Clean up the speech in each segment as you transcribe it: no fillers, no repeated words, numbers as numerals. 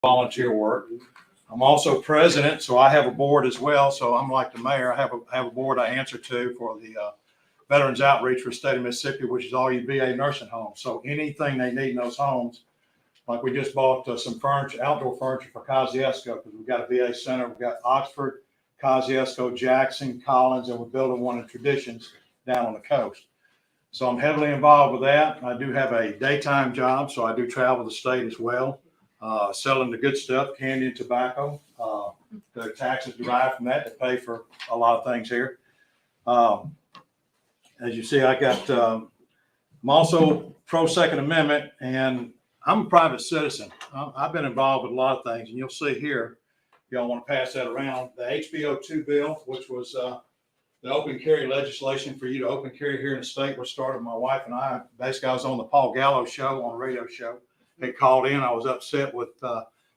volunteer work. I'm also president, so I have a board as well. So I'm like the mayor. I have a board I answer to for the Veterans Outreach for the state of Mississippi, which is all your VA nursing homes. So anything they need in those homes, like we just bought some furniture, outdoor furniture for Kosciuszko, because we've got a VA center. We've got Oxford, Kosciuszko, Jackson, Collins, and we're building one in Traditions down on the coast. So I'm heavily involved with that. I do have a daytime job, so I do travel the state as well, selling the good stuff, candy and tobacco. The taxes derived from that to pay for a lot of things here. As you see, I'm also pro Second Amendment, and I'm a private citizen. I've been involved with a lot of things, and you'll see here, y'all want to pass that around. The HBO 2 bill, which was the open carry legislation for you to open carry here in the state, was started my wife and I. Basically, I was on the Paul Gallo show, on a radio show. They called in. I was upset with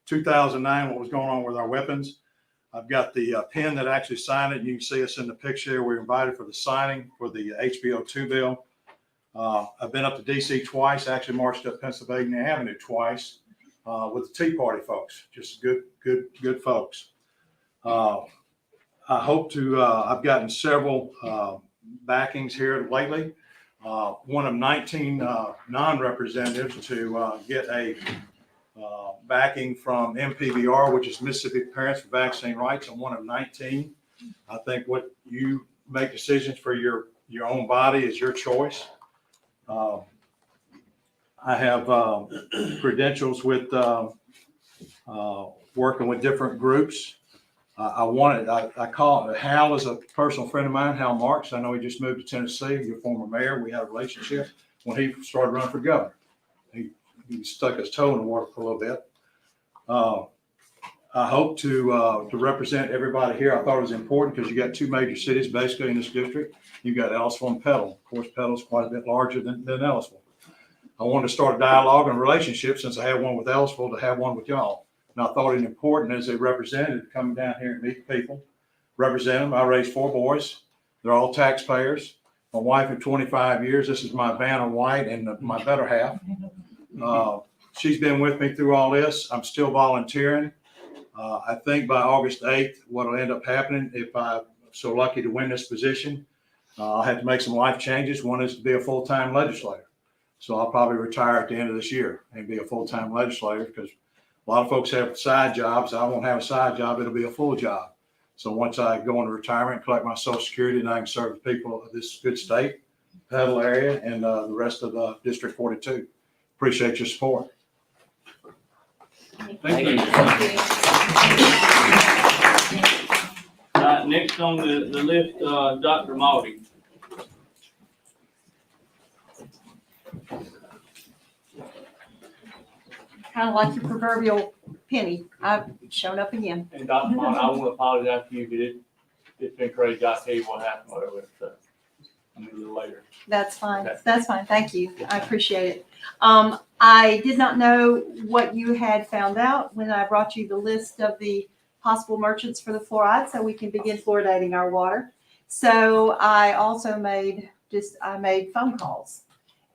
2009, what was going on with our weapons. I've got the pen that actually signed it. You can see us in the picture. We were invited for the signing for the HBO 2 bill. I've been up to DC twice, actually marched up Pennsylvania Avenue twice with the Tea Party folks, just good folks. I hope to, I've gotten several backings here lately. One of 19 non-representatives to get a backing from MPVR, which is Mississippi Parents for Vaccine Rights. I'm one of 19. I think what you make decisions for your own body is your choice. I have credentials with working with different groups. I call it, Hal is a personal friend of mine, Hal Marks. I know he just moved to Tennessee, your former mayor. We had a relationship when he started running for governor. He stuck his toe in the water for a little bit. I hope to represent everybody here. I thought it was important because you got two major cities basically in this district. You've got Ellisville and Petal. Of course, Petal's quite a bit larger than Ellisville. I wanted to start a dialogue and a relationship, since I had one with Ellisville, to have one with y'all. And I thought it important as a representative coming down here and meet people, represent them. I raised 4 boys. They're all taxpayers. My wife of 25 years. This is my Vanna White and my better half. She's been with me through all this. I'm still volunteering. I think by August 8th, what will end up happening, if I'm so lucky to win this position, I'll have to make some life changes. One is to be a full-time legislator. So I'll probably retire at the end of this year and be a full-time legislator, because a lot of folks have side jobs. I won't have a side job. It'll be a full job. So once I go into retirement, collect my Social Security, and I can serve the people of this good state, Petal area, and the rest of District 42. Appreciate your support. Thank you. Next on the list, Dr. Malty. Kind of like your proverbial penny. I've shown up again. And Dr. Malty, I want to apologize to you, because it's been crazy. I'll tell you what happened, whatever. So a little later. That's fine. Okay. That's fine. Thank you. I appreciate it. I did not know what you had found out when I brought you the list of the possible merchants for the fluoride, so we can begin fluoridating our water. So I also made phone calls.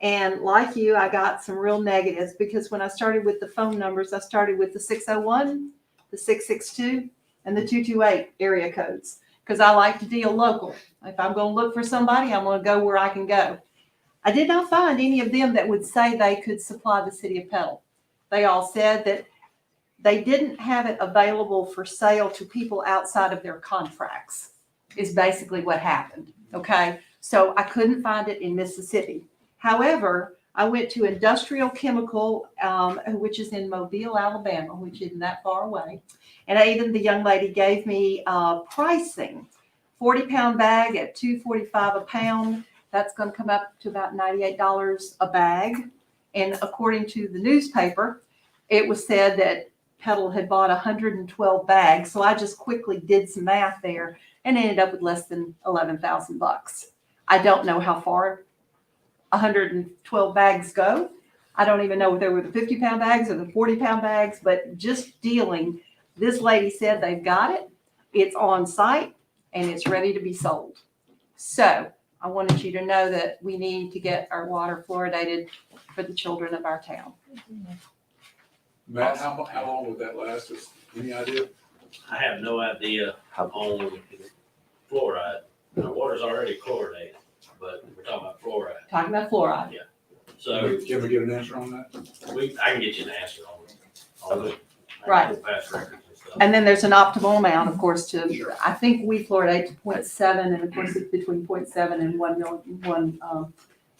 And like you, I got some real negatives, because when I started with the phone numbers, I started with the 601, the 662, and the 228 area codes, because I like to deal local. If I'm going to look for somebody, I'm going to go where I can go. I did not find any of them that would say they could supply the city of Petal. They all said that they didn't have it available for sale to people outside of their contracts, is basically what happened. Okay. So I couldn't find it in Mississippi. However, I went to Industrial Chemical, which is in Mobile, Alabama, which isn't that far away. And even the young lady gave me pricing, 40-pound bag at $2.45 a pound. That's going to come up to about $98 a bag. And according to the newspaper, it was said that Petal had bought 112 bags. So I just quickly did some math there and ended up with less than $11,000. I don't know how far 112 bags go. I don't even know if they were the 50-pound bags or the 40-pound bags, but just dealing, this lady said they've got it, it's on site, and it's ready to be sold. So I wanted you to know that we need to get our water fluoridated for the children of our town. Matt, how long would that last us? Any idea? I have no idea on fluoride. Our water's already chlorinated, but we're talking about fluoride. Talking about fluoride. So Can we get an answer on that? I can get you an answer on it. Right. Past records and stuff. And then there's an optimal amount, of course, to, I think we fluoridate to 0.7, and of course it's between 0.7 and 1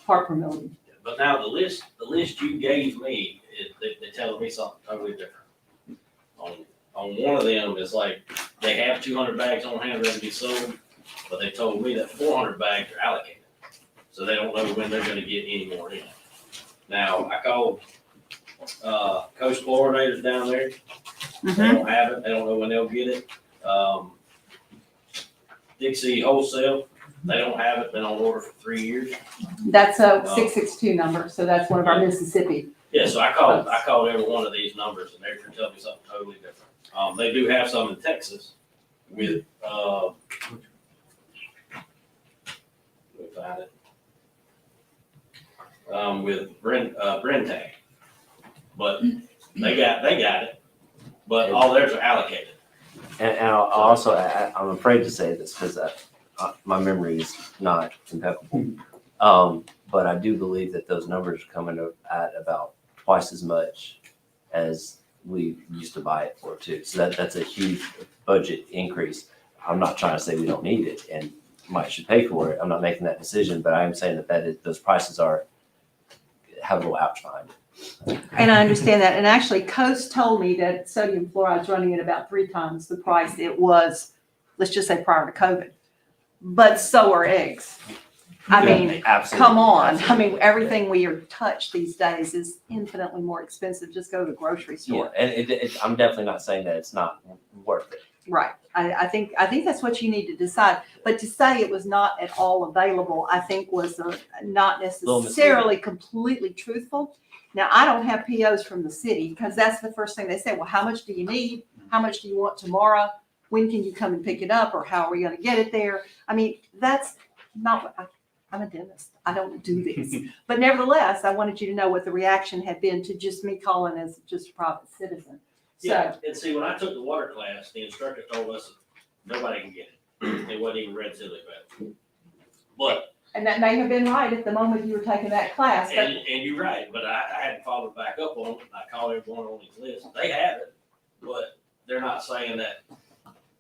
part per million. But now the list you gave me, they're telling me something totally different. On one of them, it's like they have 200 bags on hand ready to be sold, but they told me that 400 bags are allocated. So they don't know when they're gonna get any more in. Now, I called, Coast Floridators down there. They don't have it, they don't know when they'll get it. Dixie Wholesale, they don't have it, been on order for 3 years. That's a 662 number, so that's one of our Mississippi. Yeah, so I called every one of these numbers and they're telling me something totally different. They do have some in Texas with, let me find it. With Brentag. But they got it, but all theirs are allocated. And I'll also, I'm afraid to say this because my memory is not impeccable. But I do believe that those numbers are coming at about twice as much as we used to buy it for too. So that's a huge budget increase. I'm not trying to say we don't need it and might should pay for it. I'm not making that decision, but I am saying those prices have a little ouch behind it. And I understand that. And actually, Coast told me that sodium fluoride's running at about 3 times the price it was, let's just say prior to COVID. But so are eggs. I mean, Absolutely. come on. I mean, everything we are touched these days is infinitely more expensive. Just go to the grocery Yeah, store. and I'm definitely not saying that it's not worth it. Right. I think that's what you need to decide. But to say it was not at all available, I think was not necessarily completely truthful. Now, I don't have POs from the city because that's the first thing they say. Well, how much do you need? How much do you want tomorrow? When can you come and pick it up? Or how are we going to get it there? I mean, that's not what I'm a dentist. I don't do this. But nevertheless, I wanted you to know what the reaction had been to just me calling as just a private citizen. Yeah, So, and see, when I took the water class, the instructor told us that nobody can get it. It wasn't even red silly bed. But, and that may have been right at the moment you were taking that class, but and you're right, but I hadn't followed back up on it. I called everyone on his list. They have it, but they're not saying that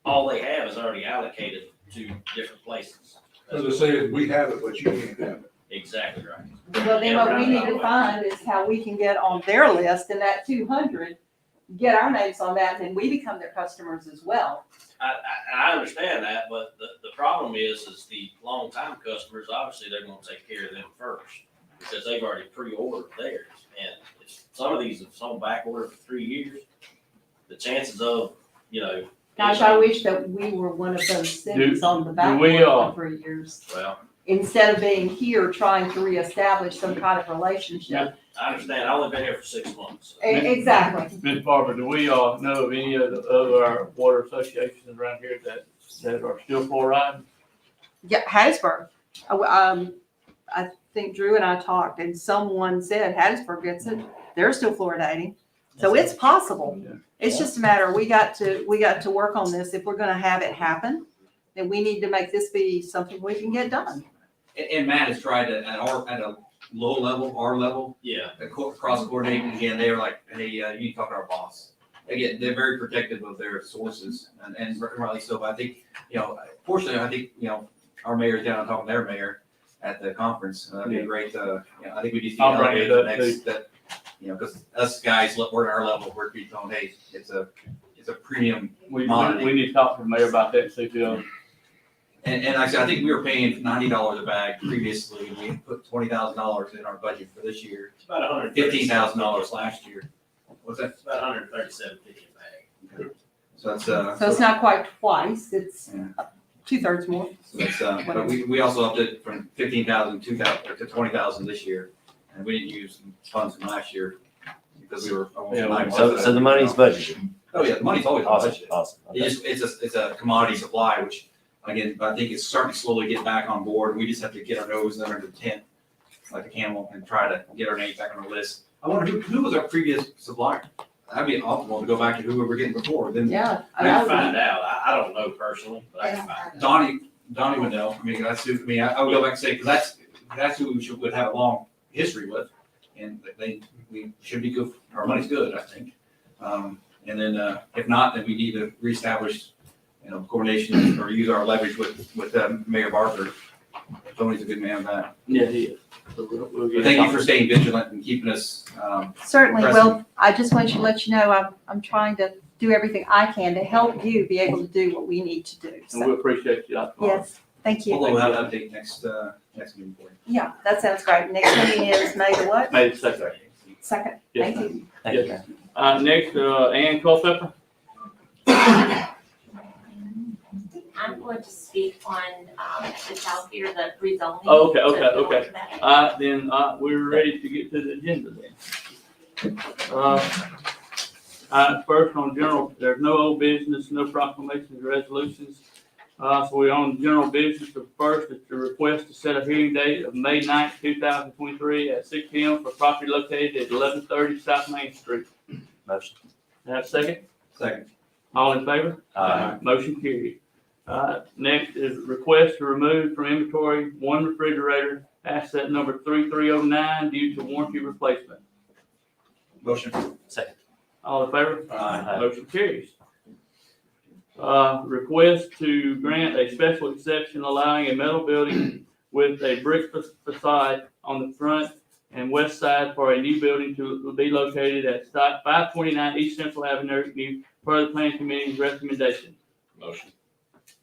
all they have is already allocated to different places. As I say, we have it, but you can't have it. Exactly right. well, then what we need to find is how we can get on their list and that 200, get our names on that, and then we become their customers as well. I understand that, but the problem is the long-time customers, obviously, they're gonna take care of them first, because they've already pre-ordered theirs, and if some of these have some back order for 3 years, the chances of, Gosh, I wish that we were one of those cities on the back we, for 3 years, well, instead of being here trying to reestablish some kind of relationship. I understand, I've only been here for 6 months. Exactly. Ms. Barber, do we know of any of the other water associations around here that are still fluoride? Yeah, Hattiesburg. I think Drew and I talked, and someone said Hattiesburg gets it. They're still fluoridating, so it's possible. Yeah. It's just a matter, we got to work on this. If we're gonna have it happen, then we need to make this be something we can get done. And Matt has tried to, at a low level, our level, Yeah, cross coordinating, again, they were like, hey, you need to talk to our boss. Again, they're very protective of their sources, and rightly so, but I think, fortunately, I think, our mayor's down talking to their mayor at the conference, that'd be great, I think we just need to I'll bring it elevate the up, next, that, because us guys, we're at our level, we're being told, hey, it's a premium. We Monitoring. need to talk to the mayor about that and see if he'll. And like I said, I think we were paying $90 a bag previously, we put $20,000 in our budget for this year, it's about $15,000 last year. What's that? It's about $137.50 a bag. So that's, So it's not quite twice, it's Yeah. 2/3 more. so that's, but we also upped it from 15,000 to 20,000 this year. And we didn't use funds from last year because we were almost Yeah, 9 months. So the money's budgeted. Oh, yeah, the money's always Awesome, budgeted. awesome. Okay. It's a commodity supply, which, again, I think it's starting to slowly get back on board. We just have to get our nose under the tent, like a camel, and try to get our names back on the list. I wonder who was our previous supplier? that'd be optimal to go back to who we were getting before, then Yeah. I can find out. I don't know personally, but I can find out. Donnie would know. I mean, that's who, I would go back and say, because that's who we would have a long history with. And we should be good, our money's good, I think. And then, if not, then we need to reestablish, coordination or use our leverage with Mayor Barker. Tony's a good man on that. Yeah, he is. So we'll But get thank you it. for staying vigilant and keeping us, Certainly. Present. Well, I just want to let you know, I'm trying to do everything I can to help you be able to do what we need to do. And So, we appreciate you, Dr. Martin. yes, thank you. we'll have an update next meeting for you. Yeah, that sounds great. Next meeting is May the what? May the second. Second. Yes, Thank you. Thank you, Yes. Mayor. Next, Ann Culpepper. I'm going to speak on the South here, the rezoning. Oh, okay, So if you want okay. that. Then, we're ready to get to the agenda then. First on general, there's no old business, no proclamations or resolutions. So we're on general business. The first is the request to set a hearing date of May 9th, 2023 at 6 p.m. for property located at 1130 South Main Street. Motion. Have a second? Second. All in favor? Motion carried. Next is request to remove from inventory one refrigerator, asset number 3309 due to warranty replacement. Motion. Second. All in favor? Aye. Motion carries. Request to grant a special exception allowing a metal building with a brick facade on the front and west side for a new building to be located at 529 East Central Avenue, per the planning committee's recommendation. Motion.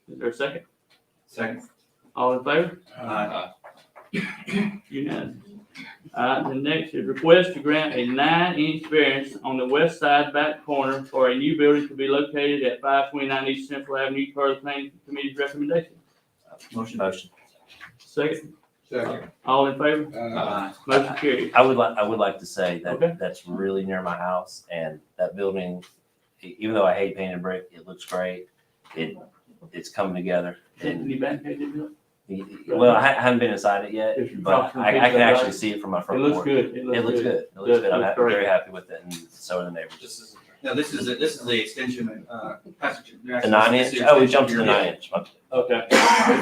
Is there a second? Second. All in favor? Aye. Unanimous. The next is request to grant a 9-inch variance on the west side back corner for a new building to be located at 529 East Central Avenue, per the planning committee's recommendation. Motion. Motion. Second, Second. all in favor? Aye. Motion carries. I would like to say Okay. that that's really near my house, and that building, even though I hate painted brick, it looks great. It's coming together. Any back page, did you? Well, I haven't been inside it yet, It's but across from I can Pizza Hut. actually see it from my It front looks porch. good. It looks good. It looks good. I'm Looks great. very happy with it, and so are the neighbors. This is the extension, passage. The 9-inch? Oh, we jumped to the 9-inch. Okay.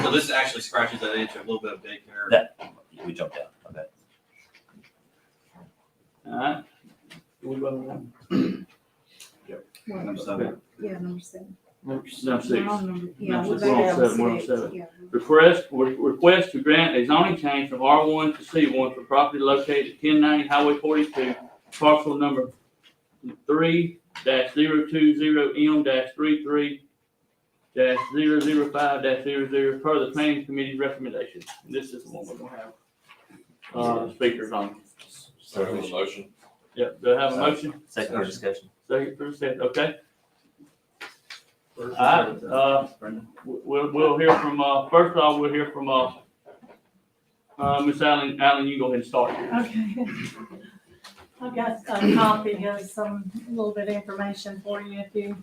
So this actually scratches that inch, a little bit of daycare. We jumped down. Okay. All right. We vote on Number 7. Yeah, number 7. that. Number We're 6. on number, yeah, No, we're we're back on on 7, we're on 6, 7. yeah. Request to grant a zoning change from R1 to C1 for property located at 1090 Highway 42, parcel number 3-020M-33-005-00 per the planning committee's recommendation. And this is the one we're gonna have, speakers on. Motion. Yep, do I have a motion? Second for discussion. Second, first, second, okay. All right, we'll hear from, first of all, we'll hear from, Ms. Allen. Allen, you go ahead and start. Okay. I've got a copy of some, a little bit of information for you if you.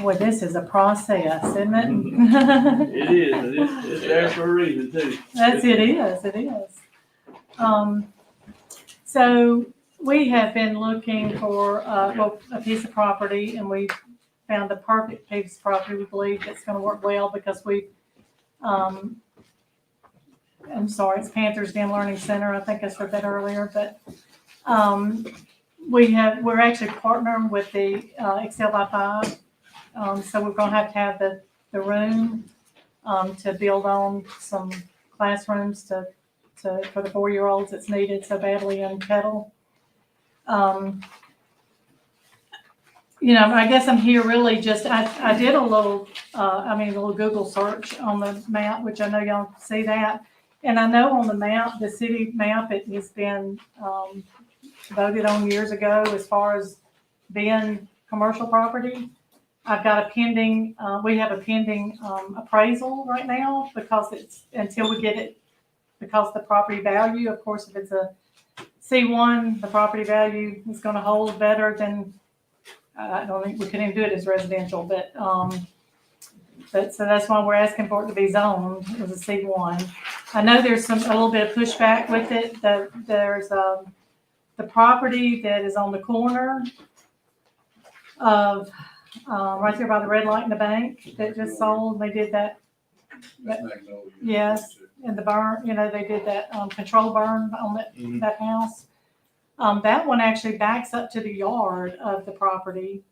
Boy, this is a process, isn't it? It is, it's there for a reason too. It is. So we have been looking for, a piece of property, and we found the perfect piece of property. We believe it's gonna work well because I'm sorry, it's Panthers Den Learning Center. I think I said that earlier, but, we're actually partnering with the, Excel by 5. So we're gonna have the room, to build on some classrooms for the 4-year-olds that's needed so badly in Kettle. I guess I'm here really just, I did a little Google search on the map, which I know y'all see that. And I know on the map, the city map, it has been, voted on years ago as far as being commercial property. I've got we have a pending appraisal right now because until we get it, because the property value, of course, if it's a C1, the property value is gonna hold better than I don't think we can even do it as residential, but so that's why we're asking for it to be zoned as a C1. I know there's a little bit of pushback with it. There's the property that is on the corner of, right there by the red light in the bank that just sold. They did that, That's Magnolia. Yes. in the burn, they did that, control burn on that house. That one actually backs up to the yard of the property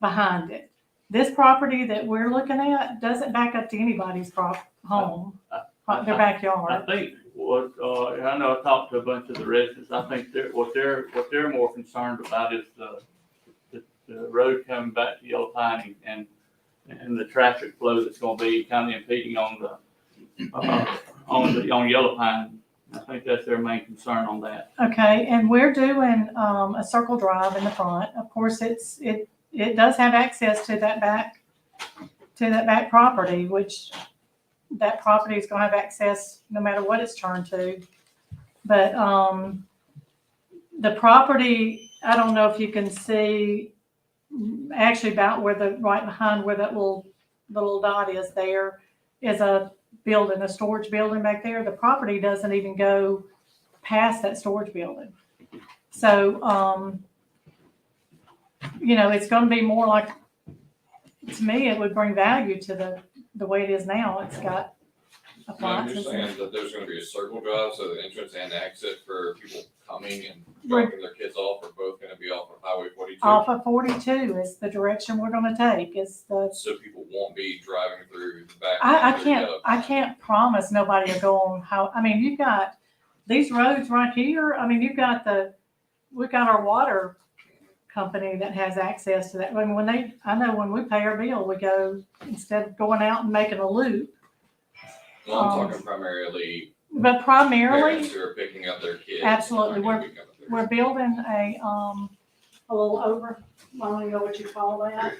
behind it. This property that we're looking at doesn't back up to anybody's home, their I backyard. think I know I talked to a bunch of the residents, I think what they're more concerned about is the road coming back to Yellow Pine and the traffic flow that's gonna be kind of impeding on Yellow Pine. I think that's their main concern on that. Okay, and we're doing, a circle drive in the front. Of course, it does have access to that back property, which that property is gonna have access no matter what it's turned to. But, the property, I don't know if you can see, actually about right behind where that little dot is there is a storage building back there. The property doesn't even go past that storage building. So, it's gonna be more like, to me, it would bring value to the way it is now. It's got I appliances. understand that there's gonna be a circle drive, so the entrance and exit for people coming and Right. dropping their kids off are both gonna be off of Highway 42. Off of 42 is the direction we're gonna take, So people won't be driving through the back. I can't promise nobody will go on you've got these roads right here. We've got our water company that has access to that. I know when we pay our bill, we go, instead of going out and making a loop, Well, I'm talking primarily but primarily, parents who are picking up their kids. Absolutely. and aren't gonna be coming through. we're building a little I don't know what you call that.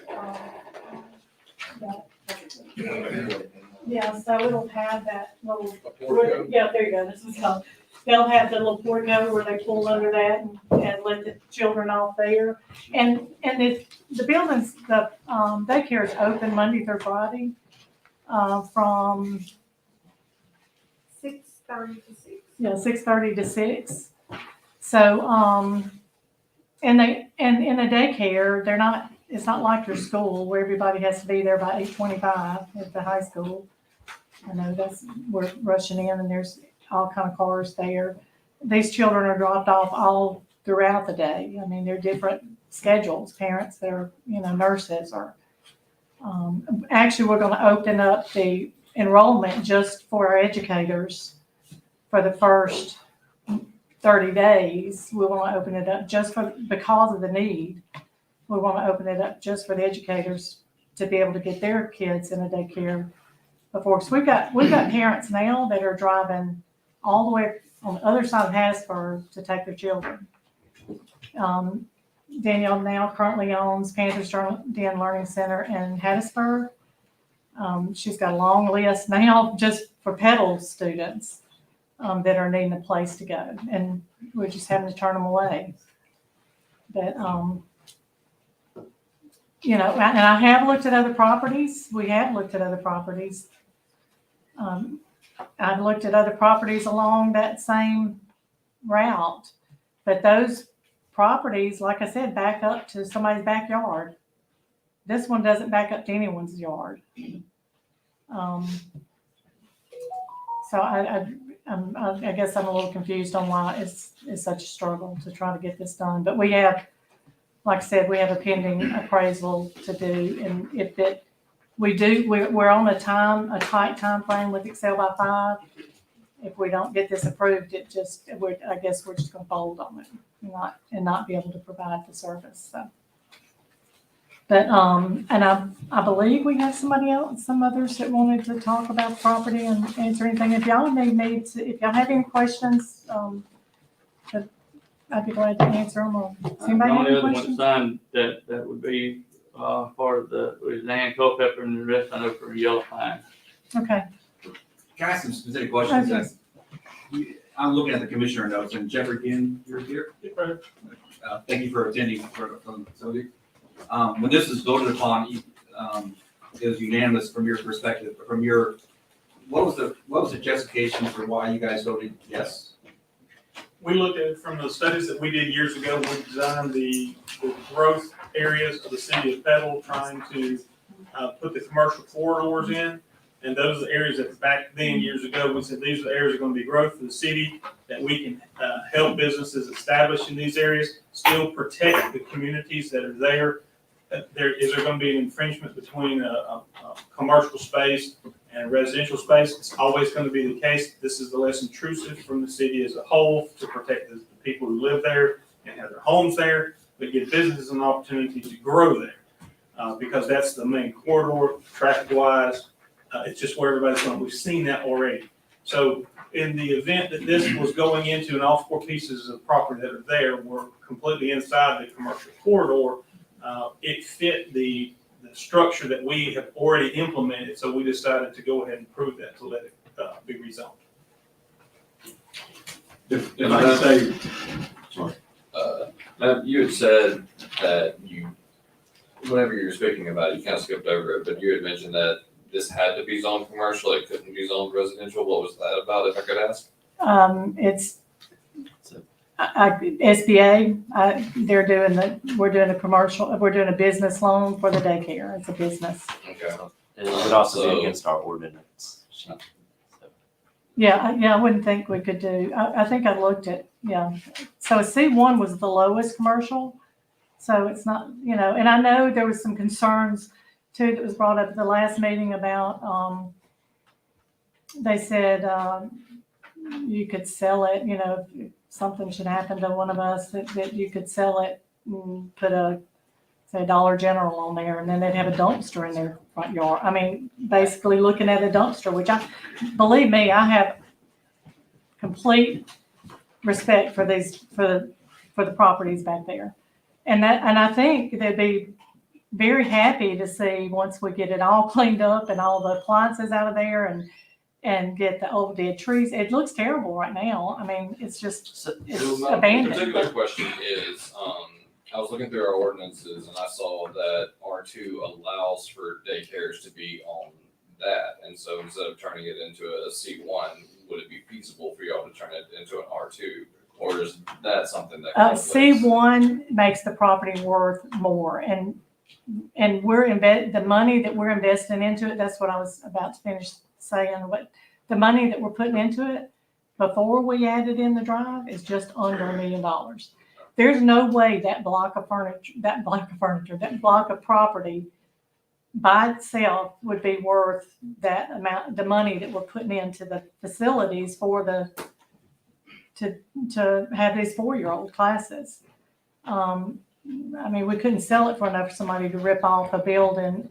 Yeah, so it'll have that little, A portico. yeah, there you go, this is called, they'll have the little portico where they pull under that and let the children off there. And the buildings, the daycare is open Monday through Friday, from 6:30 to 6. 6:30 to 6. So, and in a daycare, it's not like your school where everybody has to be there by 8:25 at the high school. I know we're rushing in and there's all kind of cars there. These children are dropped off all throughout the day. They're different schedules. Parents that are, nurses or, actually, we're going to open up the enrollment just for our educators for the first 30 days. We want to open it up because of the need. We want to open it up just for the educators to be able to get their kids in a daycare before. So we've got parents now that are driving all the way on the other side of Hattiesburg to take their children. Danielle now currently owns Panthers Den Learning Center in Hattiesburg. She's got a long list now just for pedal students that are needing a place to go, and we're just having to turn them away. But and I have looked at other properties. We have looked at other properties. I've looked at other properties along that same route, but those properties, like I said, back up to somebody's backyard. This one doesn't back up to anyone's yard. So I guess I'm a little confused on why it's such a struggle to try to get this done. But we have, like I said, we have a pending appraisal to do, and we're on a tight time frame with Excel by 5. If we don't get this approved, I guess we're just going to fold on it and not be able to provide the service. So. But, and I believe we have some others that wanted to talk about property and answer anything. If y'all if y'all have any questions, I'd be glad to answer them. Or does The anybody have only any other one questions? signed that would be part of was Ann Culpepper, and the rest I know for Yellow Pine. Okay. Can I ask some specific questions? Yes. I'm looking at the commissioner notes, and Jeffrey Ginn, you're here. Thank you for attending from the facility. when this was voted upon, it was unanimous from your perspective, what was the justification for why you guys voted yes? We looked at it from the studies that we did years ago. We designed the growth areas of the city of Petal, trying to put the commercial corridors in. And those are the areas that back then, years ago, we said these are the areas that are going to be growth for the city, that we can help businesses establish in these areas, still protect the communities that are there. Is there going to be an infringement between a commercial space and residential space? It's always going to be the case. This is the less intrusive from the city as a whole to protect the people who live there and have their homes there, but give businesses an opportunity to grow there because that's the main corridor traffic-wise. It's just where everybody's going. We've seen that already. So in the event that this was going into, and all 4 pieces of property that are there were completely inside the commercial corridor, it fit the structure that we have already implemented. So we decided to go ahead and approve that to let it be rezoned. If I can say, Now, you had said that whenever you were speaking about it, you kind of skipped over it, but you had mentioned that this had to be zoned commercial, it couldn't be zoned residential. What was that about, if I could ask? It's, SBA, we're doing a commercial, we're doing a business loan for the daycare. It's a business. Okay. And it would also be against our ordinance. Yeah, I wouldn't think we could do, I think I looked at, yeah. So C1 was the lowest commercial. So it's not, and I know there was some concerns too that was brought up at the last meeting about, they said you could sell it, if something should happen to one of us, that you could sell it and put say Dollar General on there, and then they'd have a dumpster in their front yard. I mean, basically looking at a dumpster, which believe me, I have complete respect for the properties back there. And I think they'd be very happy to see, once we get it all cleaned up and all the appliances out of there and get the old dead trees. It looks terrible right now. I mean, it's just, So it's my abandoned. particular question is, I was looking through our ordinances and I saw that R2 allows for daycares to be on that. And so instead of turning it into a C1, would it be feasible for y'all to turn it into an R2? Or is that something that conflicts? C1 makes the property worth more, and the money that we're investing into it, that's what I was about to finish saying, but the money that we're putting into it before we added in the drive is just under $1 million. There's no way that block of property by itself would be worth that amount, the money that we're putting into the facilities for to have these 4-year-old classes. I mean, we couldn't sell it for enough for somebody to rip off a building,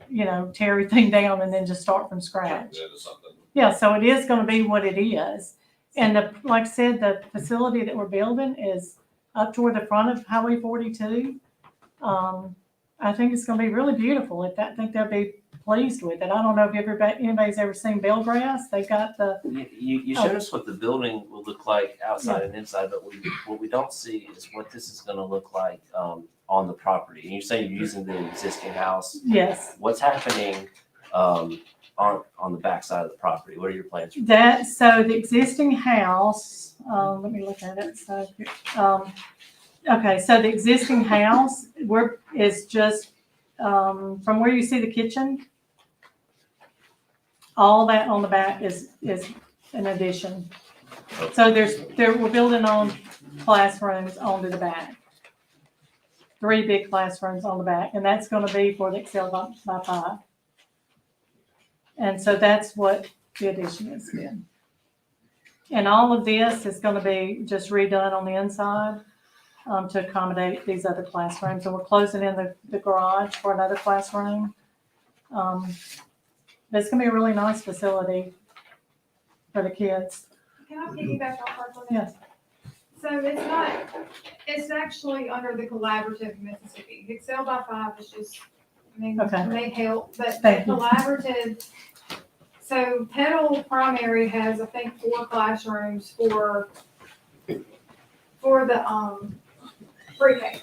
tear everything down and then just start from scratch. That is something. Yeah, so it is going to be what it is. And like I said, the facility that we're building is up toward the front of Highway 42. I think it's going to be really beautiful. I think they'll be pleased with it. I don't know if anybody's ever seen Bellgrass. They got the. You showed us what the building will look like outside and inside, but what we don't see is what this is going to look like on the property. And you're saying you're using the existing house. Yes. What's happening on the backside of the property? What are your plans for So the existing house, let me look at it. So, okay, so the existing house is just from where you see the kitchen, all that on the back is an addition. So we're building on classrooms onto the back. 3 big classrooms on the back, and that's going to be for the Excel by 5. And so that's what the addition is. Yeah. And all of this is going to be just redone on the inside to accommodate these other classrooms. And we're closing in the garage for another classroom. But it's going to be a really nice facility for the kids. Can I piggyback off her for that? Yes. So it's actually under the collaborative Mississippi. Excel by 5 is just, Okay. may help, but the Thank you. collaborative, so Petal Primary has, I think, 4 classrooms for the pre-K.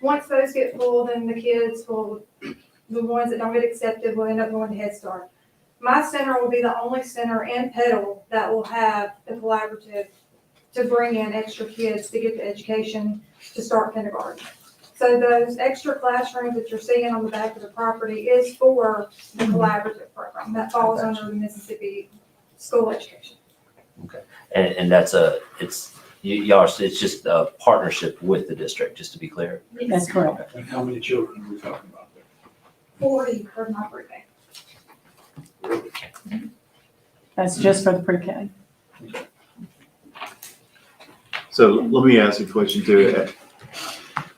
Once those get full, then the kids will, the ones that don't get accepted will end up going to Head Start. My center will be the only center in Petal that will have the collaborative to bring in extra kids to get the education to start kindergarten. So those extra classrooms that you're seeing on the back of the property is for the collaborative program. That falls under the Mississippi School Education. And that's it's just a partnership with the district, just to be clear. That's correct. And how many children are we talking about there? 40 for my birthday. That's just for the pre-K. So let me ask a question too.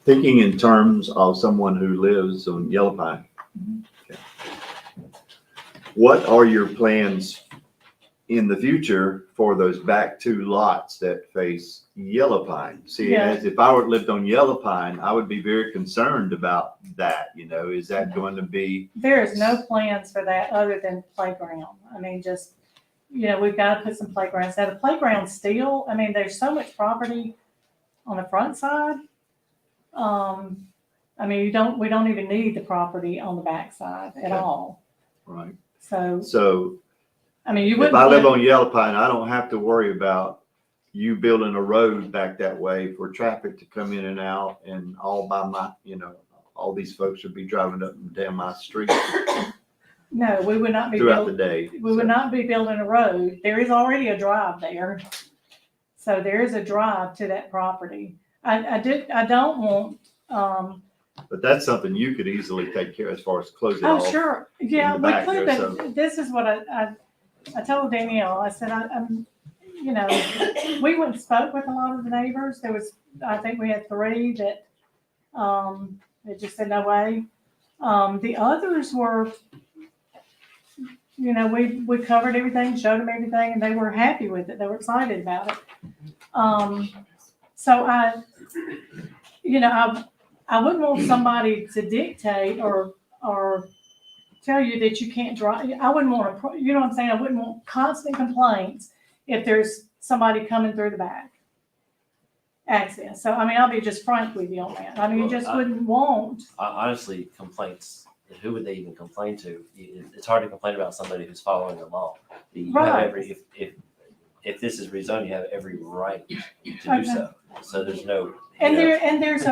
Thinking in terms of someone who lives on Yellow Pine. Okay. What are your plans in the future for those back two lots that face Yellow Pine? See, Yeah. as if I were lived on Yellow Pine, I would be very concerned about that, you know, is that going to be? There is no plans for that other than playground. I mean, just, we've got to put some playgrounds. Now, the playground still, I mean, there's so much property on the front side. I mean, we don't even need the property on the back side at all. Right. So, I mean, you If wouldn't. I live on Yellow Pine, I don't have to worry about you building a road back that way for traffic to come in and out and all by my, all these folks would be driving up and down my street No, we would not be throughout the building, day. we would not be building a road. There is already a drive there. So there is a drive to that property. I don't want, But that's something you could easily take care as far as closing oh, off. sure. Yeah, in the we back could, there, but this is what I told Danielle. I said, I'm, we went and spoke with a lot of the neighbors. There was, I think we had 3 that, they just said no way. The others were, we covered everything, showed them everything, and they were happy with it. They were excited about it. So I wouldn't want somebody to dictate or tell you that you can't drive. I wouldn't want to, you know what I'm saying? I wouldn't want constant complaints if there's somebody coming through the back access. So, I mean, I'll be just frank with you on that. I mean, you just wouldn't want. Honestly, complaints, who would they even complain to? It's hard to complain about somebody who's following the law. You have Right. if this is rezoned, you have every right to do so. So there's no. And there's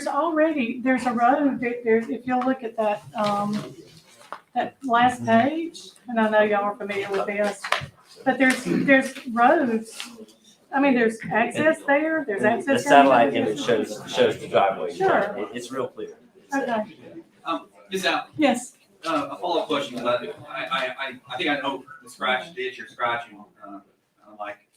already a road there's if you'll look at that that last page, and I know y'all are familiar with this, but there's roads. I mean, there's access there. There's access. The satellite image shows the driveway. Sure. It's real clear. Okay. Ms. Allen, Yes. a follow-up question, because I think I know the scratch ditch you're scratching,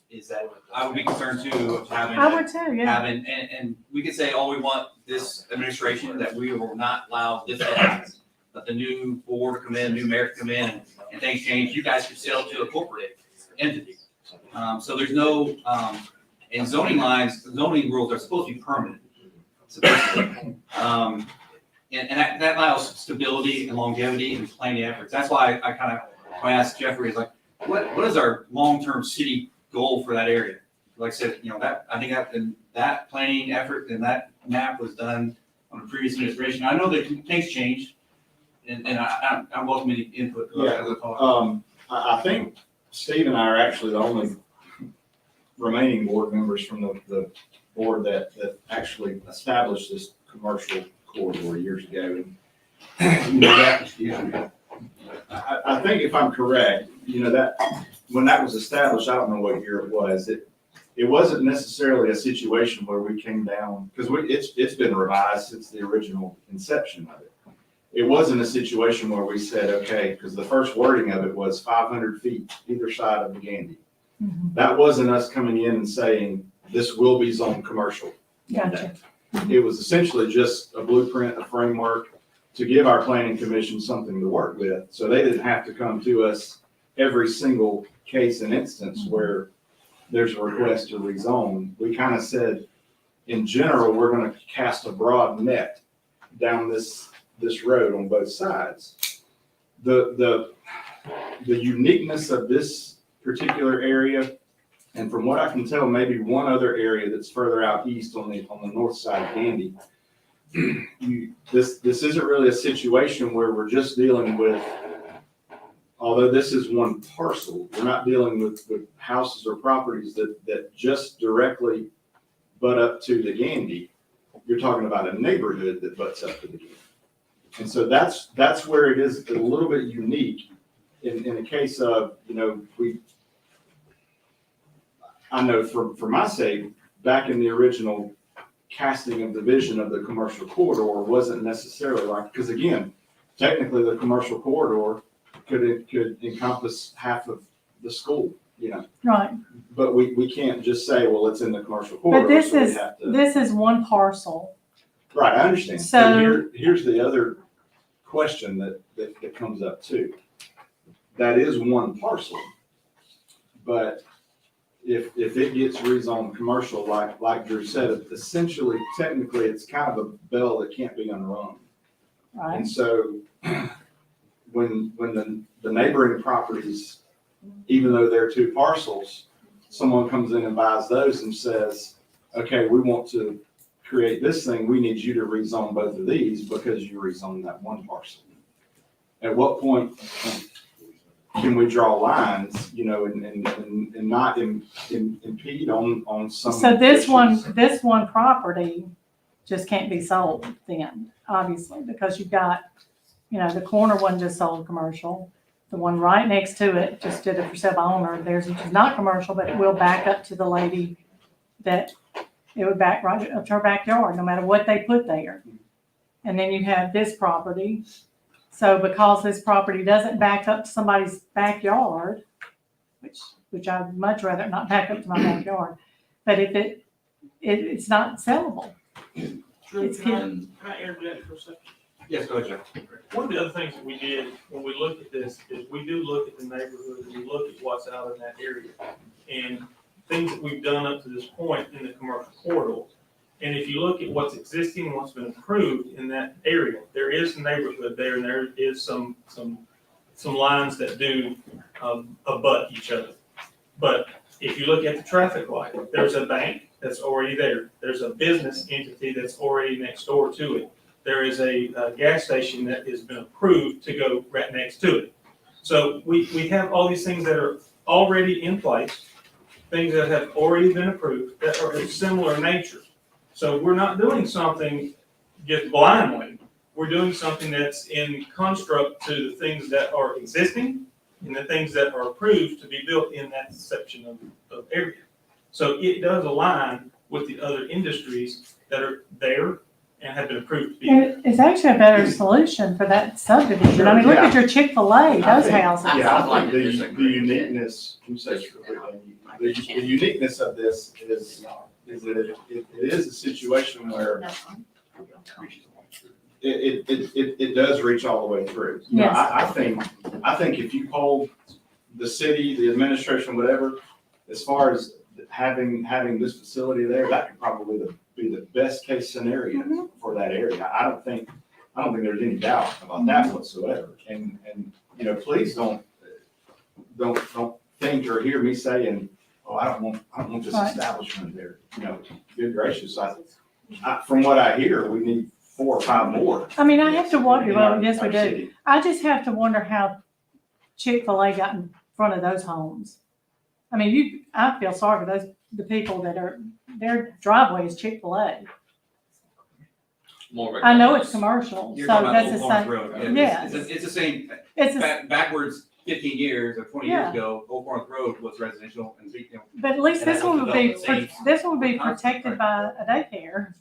is that I would be concerned too of having. I would too. Yeah. And we could say all we want this administration, that we will not allow this to happen. But the new board to come in, new mayor to come in, and things change, you guys could sell to a corporate entity. So there's no, in zoning rules are supposed to be permanent. supposedly. And that allows stability and longevity and planning efforts. That's why I asked Jeffrey, is like, what is our long-term city goal for that area? Like I said, I think that planning effort and that map was done on a previous administration. I know that things changed, and I welcome any input. I think Steve and I are actually the only remaining board members from the board that actually established this commercial corridor years ago. And I think if I'm correct, that when that was established, I don't know what year it was. It wasn't necessarily a situation where we came down, because it's been revised since the original inception of it. It wasn't a situation where we said, okay, because the first wording of it was 500 feet either side of the Gandy. Mm-hmm. That wasn't us coming in and saying, this will be zoned commercial. Gotcha. It was essentially just a blueprint, a framework to give our planning commission something to work with. So they didn't have to come to us every single case and instance where there's a request to rezone. We kind of said, in general, we're going to cast a broad net down this road on both sides. The uniqueness of this particular area, and from what I can tell, maybe one other area that's further out east on the north side of Gandy, this isn't really a situation where we're just dealing with, although this is one parcel, we're not dealing with houses or properties that just directly butt up to the Gandy. You're talking about a neighborhood that butts up to the Gandy. And so that's where it is a little bit unique in the case of, I know for my sake, back in the original casting of the vision of the commercial corridor wasn't necessarily like, because again, technically the commercial corridor could encompass half of the school, Right, but we can't just say, well, it's in the commercial but corridor. this so we is, have to- this is one parcel. Right, I understand. So- But here's the other question that comes up too. That is one parcel, but if it gets rezoned commercial, like Drew said, essentially, technically, it's kind of a bell that can't be unrung. Right, And so when the neighboring properties, even though they're two parcels, someone comes in and buys those and says, okay, we want to create this thing, we need you to rezone both of these because you rezoned that one parcel. At what point can we draw lines, and not impede on some? so this issues? one property just can't be sold then, obviously, because you've got, the corner one just sold commercial. The one right next to it just did it for sale by owner. Theirs is not commercial, but it will back up to the lady that it would back right up to her backyard, no matter what they put there. And then you have this property. So because this property doesn't back up to somebody's backyard, which I'd much rather not back up to my backyard, but if it's not sellable. Drew, It's can I interject for a second? Yes, go ahead, Jeff. One of the other things that we did when we looked at this is we do look at the neighborhood and we look at what's out in that area. And things that we've done up to this point in the commercial corridor. And if you look at what's existing and what's been approved in that area, there is a neighborhood there and there is some lines that do abut each other. But if you look at the traffic light, there's a bank that's already there. There's a business entity that's already next door to it. There is a gas station that has been approved to go right next to it. So we have all these things that are already in place, things that have already been approved that are of similar nature. So we're not doing something just blindly. We're doing something that's in construct to the things that are existing and the things that are approved to be built in that section of area. So it does align with the other industries that are there and have been approved to be. And it's actually a better solution for that subdivision. I mean, look at your Chick-fil-A, I those think- houses. Yeah, I'd like I to think disagree. the uniqueness, can you say this real quick? The uniqueness of this is that it is a situation where it does reach all the way through. Yes. I think if you poll the city, the administration, whatever, as far as having this facility there, that could probably be the best case scenario for that area. I don't think there's any doubt about that whatsoever. And please don't think or hear me saying, oh, I don't want this Right. establishment there. Good gracious, from what I hear, we need 4 or 5 more. I mean, I have to wonder, in our- well, yes, we our do. city. I just have to wonder how Chick-fil-A got in front of those homes. I mean, I feel sorry for the people their driveway is Chick-fil-A. More of a I know it's commerce. commercial, so You're talking about that's the Old Farms same. Road. Yes. It's the same, It's, a- backwards 15 years or 20 Yeah. years ago, Old Farms Road was residential and, but at least And this that one was would be, developed the same this one would be concept, protected by a daycare.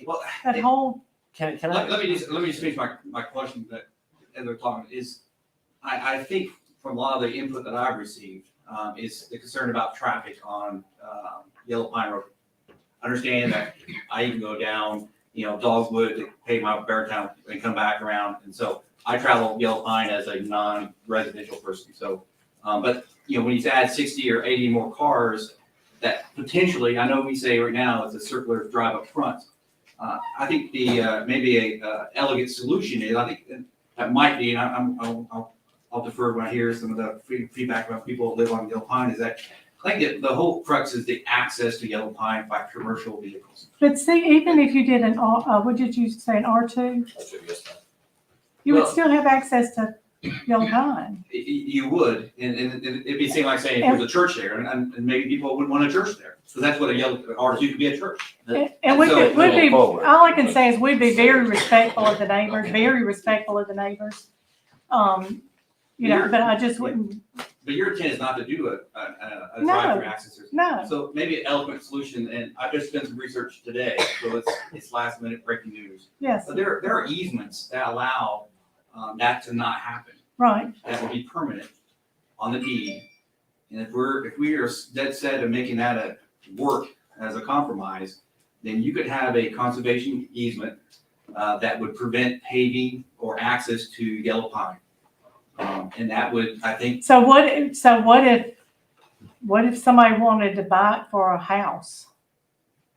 well, That whole, Can let I? me just finish my question that, as they're talking, is, I think from a lot of the input that I've received, is the concern about traffic on, Yellow Pine Road. Understand that I even go down, Dogwood to pay my Beartown and come back around, and so I travel Yellow Pine as a non-residential person, so, but, when you add 60 or 80 more cars, that potentially, I know we say right now it's a circular drive up front. I think maybe a elegant solution is, I think that might be, and I'll defer when I hear some of the feedback about people that live on Yellow Pine, is that I think the whole crux is the access to Yellow Pine by commercial vehicles. But see, even if you did an R, what did you say, an R2, I should guess that. you would Well- still have access to Yellow Pine. You would, and it'd be same like saying if there's a church there, and maybe people wouldn't want a church there. So that's what a yellow, R2 could be a church. And we So, could, we'd be, moving forward. all I can say is we'd be very respectful of the neighbors, very respectful of the neighbors. You know, but I just wouldn't, But your intent is not to do a No. drive-through access. no. So maybe an eloquent solution, and I've just done some research today, so it's last minute breaking news. Yes, But there are easements that allow that to not happen, right. that will be permanent on the deed. And if we are dead set of making that a work as a compromise, then you could have a conservation easement that would prevent paving or access to Yellow Pine. And that would, I think, So what if somebody wanted to buy it for a house?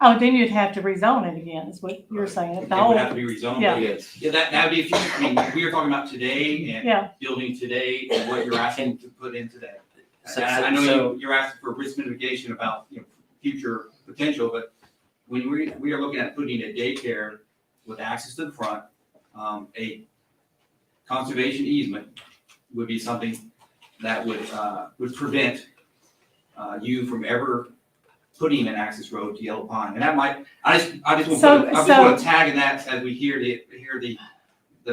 Oh, then you'd have to rezone it again, is what you're saying. it The would whole, have to be rezoned. Yeah. Yeah, that'd be, I mean, we are talking about today and yeah, building today and what you're asking to put in today. So- And I know so- you're asking for risk mitigation about, future potential, but when we are looking at putting a daycare with access to the front, a conservation easement would be something that would prevent you from ever putting an access road to Yellow Pine. And that might, I just want to tag in that as we hear the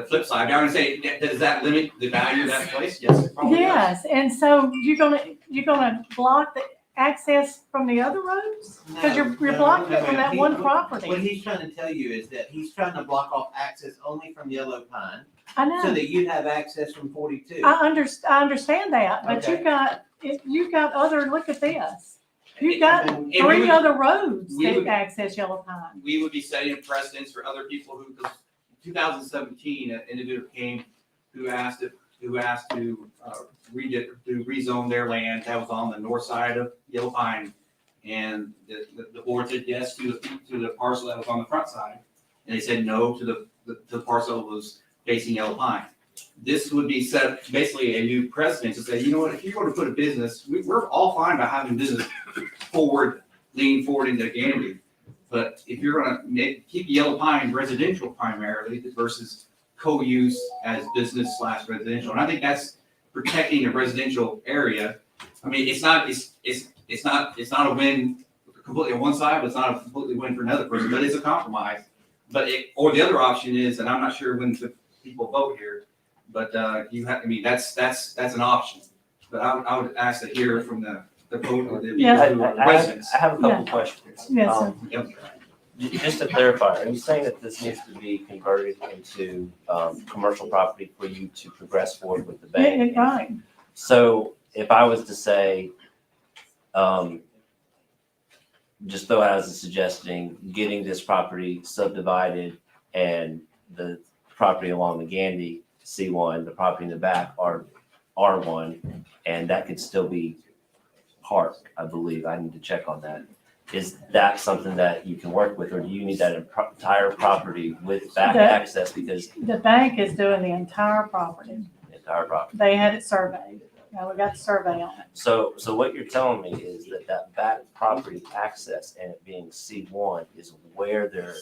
flip side. I want to say, does that limit the value of that place? Yes, it probably does. yes. And so you're gonna block the access from the other roads? Because you're blocking it from that one What property. he's trying to tell you is that he's trying to block off access only from Yellow Pine, I so know. that you'd have access from 42. I understand that, but Okay. you've got other, look at this. You've And got we 3 would- other roads we that would- access Yellow Pine. We would be setting a precedence for other people who, 2017, an individual came who asked to rezone their land that was on the north side of Yellow Pine. And the board said yes to the parcel that was on the front side. And they said no to the parcel that was facing Yellow Pine. This would be set, basically a new precedent to say, you know what, if you're going to put a business, we're all fine about having business leaning forward into Gandy. But if you're gonna keep Yellow Pine residential primarily versus co-use as business/residential, and I think that's protecting a residential area. I mean, it's not a win completely on one side, but it's not a completely win for another person, but it's a compromise. But or the other option is, and I'm not sure when the people vote here, but that's an option. But I would ask to hear from the vote or the Yeah. people who are residents. I have a couple questions. Yes, sir. Yep. Just to clarify, are you saying that this needs to be converted into commercial property for you to progress forward with the bank? Yeah, right. So if I was to say, just throw out as a suggesting, getting this property subdivided and the property along the Gandy C1, the property in the back are R1, and that could still be park, I believe. I need to check on that. Is that something that you can work with, or do you need that entire property with back access? Because The bank is doing the entire property. the entire property. They had it surveyed. Now we got the survey on it. So what you're telling me is that back property access and it being C1 is where they're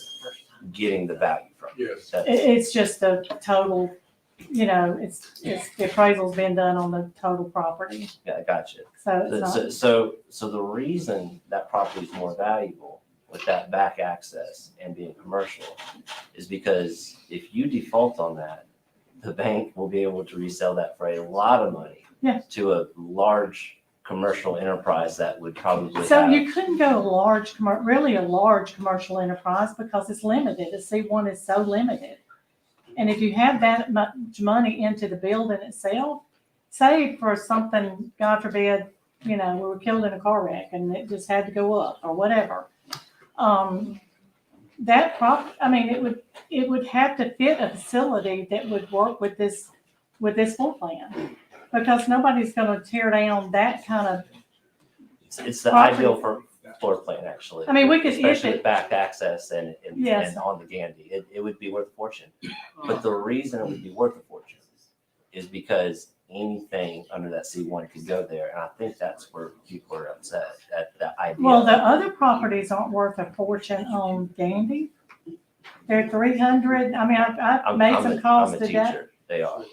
getting the value from. Yes. It's just a total, it's the appraisal's been done on the total property. Yeah, I got you. So it's not, So the reason that property is more valuable with that back access and being commercial is because if you default on that, the bank will be able to resell that for a lot of money Yeah. to a large commercial enterprise that would probably so have. you couldn't go really a large commercial enterprise because it's limited. The C1 is so limited. And if you have that much money into the building itself, say for something, God forbid, we were killed in a car wreck and it just had to go up or whatever. It would have to fit a facility that would work with this floor plan. Because nobody's gonna tear down that kind of, It's the property. ideal for floor plan, actually. I mean, we could, if Especially with it, back access and Yes. on the Gandy, it would be worth a fortune. But the reason it would be worth a fortune is because anything under that C1 could go there. And I think that's where people are upset at the idea. Well, the other properties aren't worth a fortune on Gandy. They're 300, I mean, I've made some calls I'm a today. teacher. They are.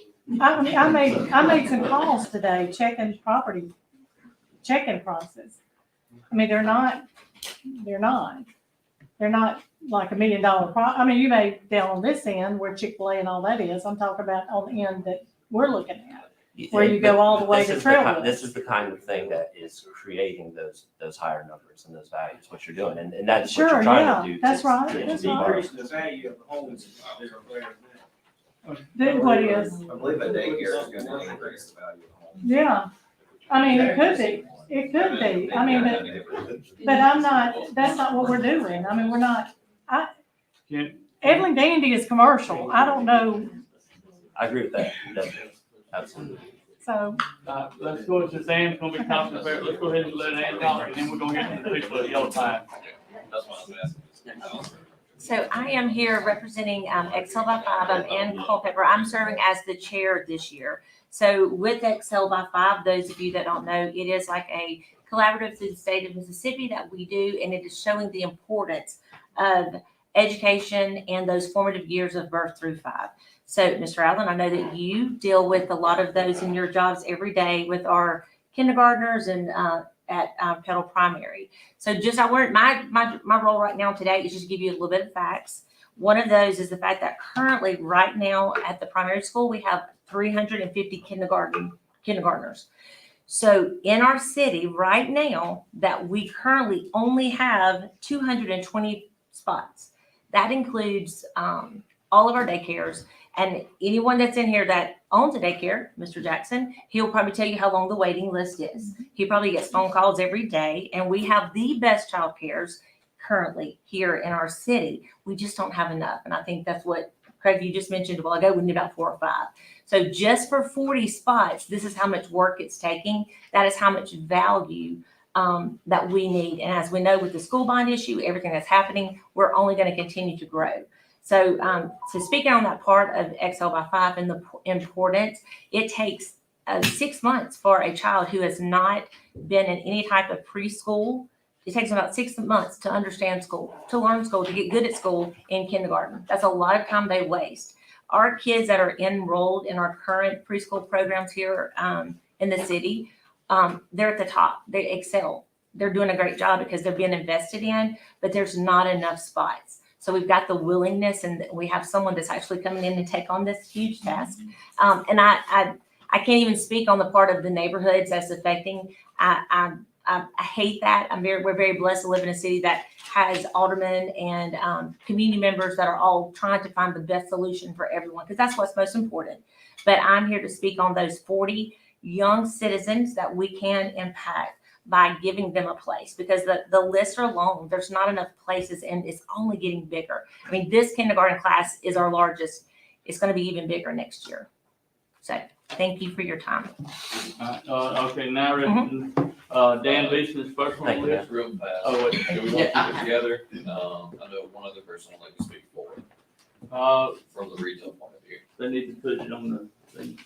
I mean, I made some calls today, checking prices. I mean, they're not like $1 million I mean, you may down on this end where Chick-fil-A and all that is. I'm talking about on the end that we're looking at. Where you go all the way This to is the kind- Trailwood. This is the kind of thing that is creating those higher numbers and those values, what you're doing. And that's what Sure, you're trying yeah, to do. that's to- right, to that's be right. part of- Increasing the value of the homes is there. What is, I believe a daycare is gonna increase the value of the home. yeah. I mean, it could be. It could be. I mean, but that's not what we're doing. I mean, we're not, Evelyn Dandy is commercial. I don't know, I agree with that, definitely, absolutely. so. Let's go to Sam's gonna be talking about, let's go ahead and let Ann talk, and then we're gonna get to the people at Yellow Pine. That's what I was asking. So I am here representing Excel by Five. I'm Ann Culpepper. I'm serving as the chair this year. So with Excel by Five, those of you that don't know, it is like a collaborative through the state of Mississippi that we do, and it is showing the importance of education and those formative years of birth through 5. So, Mr. Allen, I know that you deal with a lot of those in your jobs every day with our kindergartners and at Petal Primary. So just my role right now today is just give you a little bit of facts. One of those is the fact that currently right now at the primary school, we have 350 kindergartners. So in our city right now that we currently only have 220 spots. That includes all of our daycares. And anyone that's in here that owns a daycare, Mr. Jackson, he'll probably tell you how long the waiting list is. He probably gets phone calls every day. And we have the best child cares currently here in our city. We just don't have enough. And I think that's what, Craig, you just mentioned a while ago, we need about 4 or 5. So just for 40 spots, this is how much work it's taking. That is how much value that we need. And as we know with the school bond issue, everything that's happening, we're only going to continue to grow. So, so speaking on that part of Excel by 5 and the importance, it takes 6 months for a child who has not been in any type of preschool. It takes about 6 months to understand school, to learn school, to get good at school in kindergarten. That's a lot of time they waste. Our kids that are enrolled in our current preschool programs here in the city, they're at the top. They excel. They're doing a great job because they're being invested in, but there's not enough spots. So we've got the willingness, and we have someone that's actually coming in to take on this huge task. And I can't even speak on the part of the neighborhoods that's affecting. I hate that. We're very blessed to live in a city that has aldermen and community members that are all trying to find the best solution for everyone, because that's what's most important. But I'm here to speak on those 40 young citizens that we can impact by giving them a place, because the lists are long. There's not enough places, and it's only getting bigger. I mean, this kindergarten class is our largest. It's going to be even bigger next year. So thank you for your time. Okay, now, Dan Beeson is first on the Thank you, list. Real fast. Oh, wait. Do we want to keep it together? I know one other person would like to speak forward from the retail point of view. They need to put it on the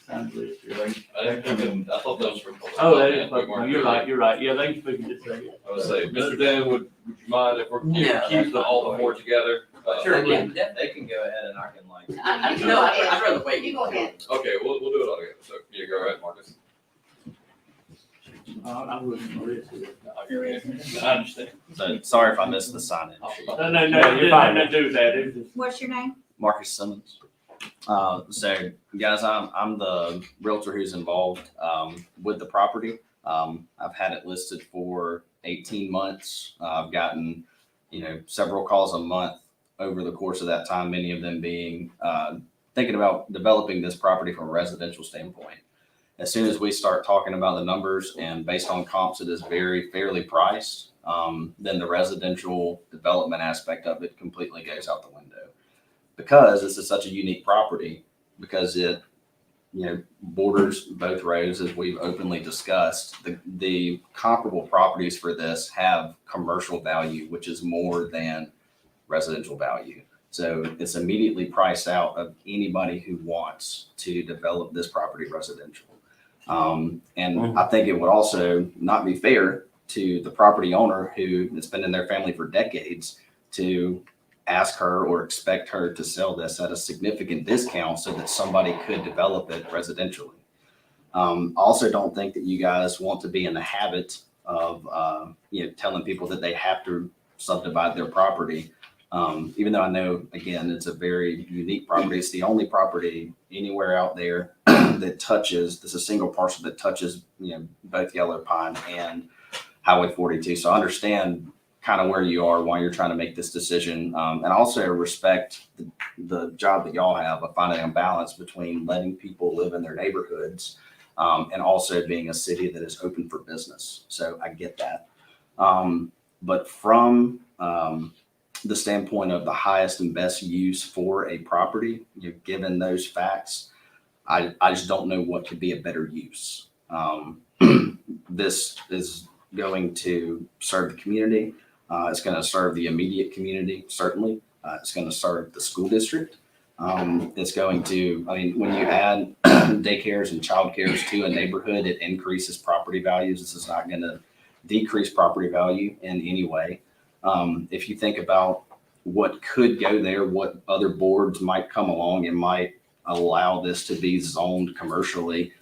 sign list. I thought those were. Oh, that is, you're right. Yeah, they can speak in just a second. I would say, Mr. Dan, would you mind if we keep all the four together? Sure, yeah. They can go ahead and I can like. I'd rather wait. You go ahead. Okay, we'll do it all together. So, yeah, go ahead, Marcus. I'm looking for this. I understand. So, sorry if I missed the sign-in. No, you're fine. nothing to do with that. It was just. What's your name? Marcus Simmons. So guys, I'm the realtor who's involved with the property. I've had it listed for 18 months. I've gotten, several calls a month over the course of that time, many of them being thinking about developing this property from a residential standpoint. As soon as we start talking about the numbers and based on comps, it is very fairly priced, then the residential development aspect of it completely goes out the window. Because this is such a unique property, because it, borders both roads, as we've openly discussed, the comparable properties for this have commercial value, which is more than residential value. So it's immediately priced out of anybody who wants to develop this property residential. And I think it would also not be fair to the property owner who has been in their family for decades to ask her or expect her to sell this at a significant discount so that somebody could develop it residentially. I also don't think that you guys want to be in the habit of, telling people that they have to subdivide their property. Even though I know, again, it's a very unique property. It's the only property anywhere out there that touches, there's a single parcel that touches, both Yellow Pine and Highway 42. So I understand kind of where you are while you're trying to make this decision. And I also respect the job that y'all have of finding a balance between letting people live in their neighborhoods and also being a city that is open for business. So I get that. But from the standpoint of the highest and best use for a property, given those facts, I just don't know what could be a better use. This is going to serve the community. It's going to serve the immediate community, certainly. It's going to serve the school district. It's going to, when you add daycares and childcares to a neighborhood, it increases property values. This is not going to decrease property value in any way. If you think about what could go there, what other boards might come along and might allow this to be zoned commercially,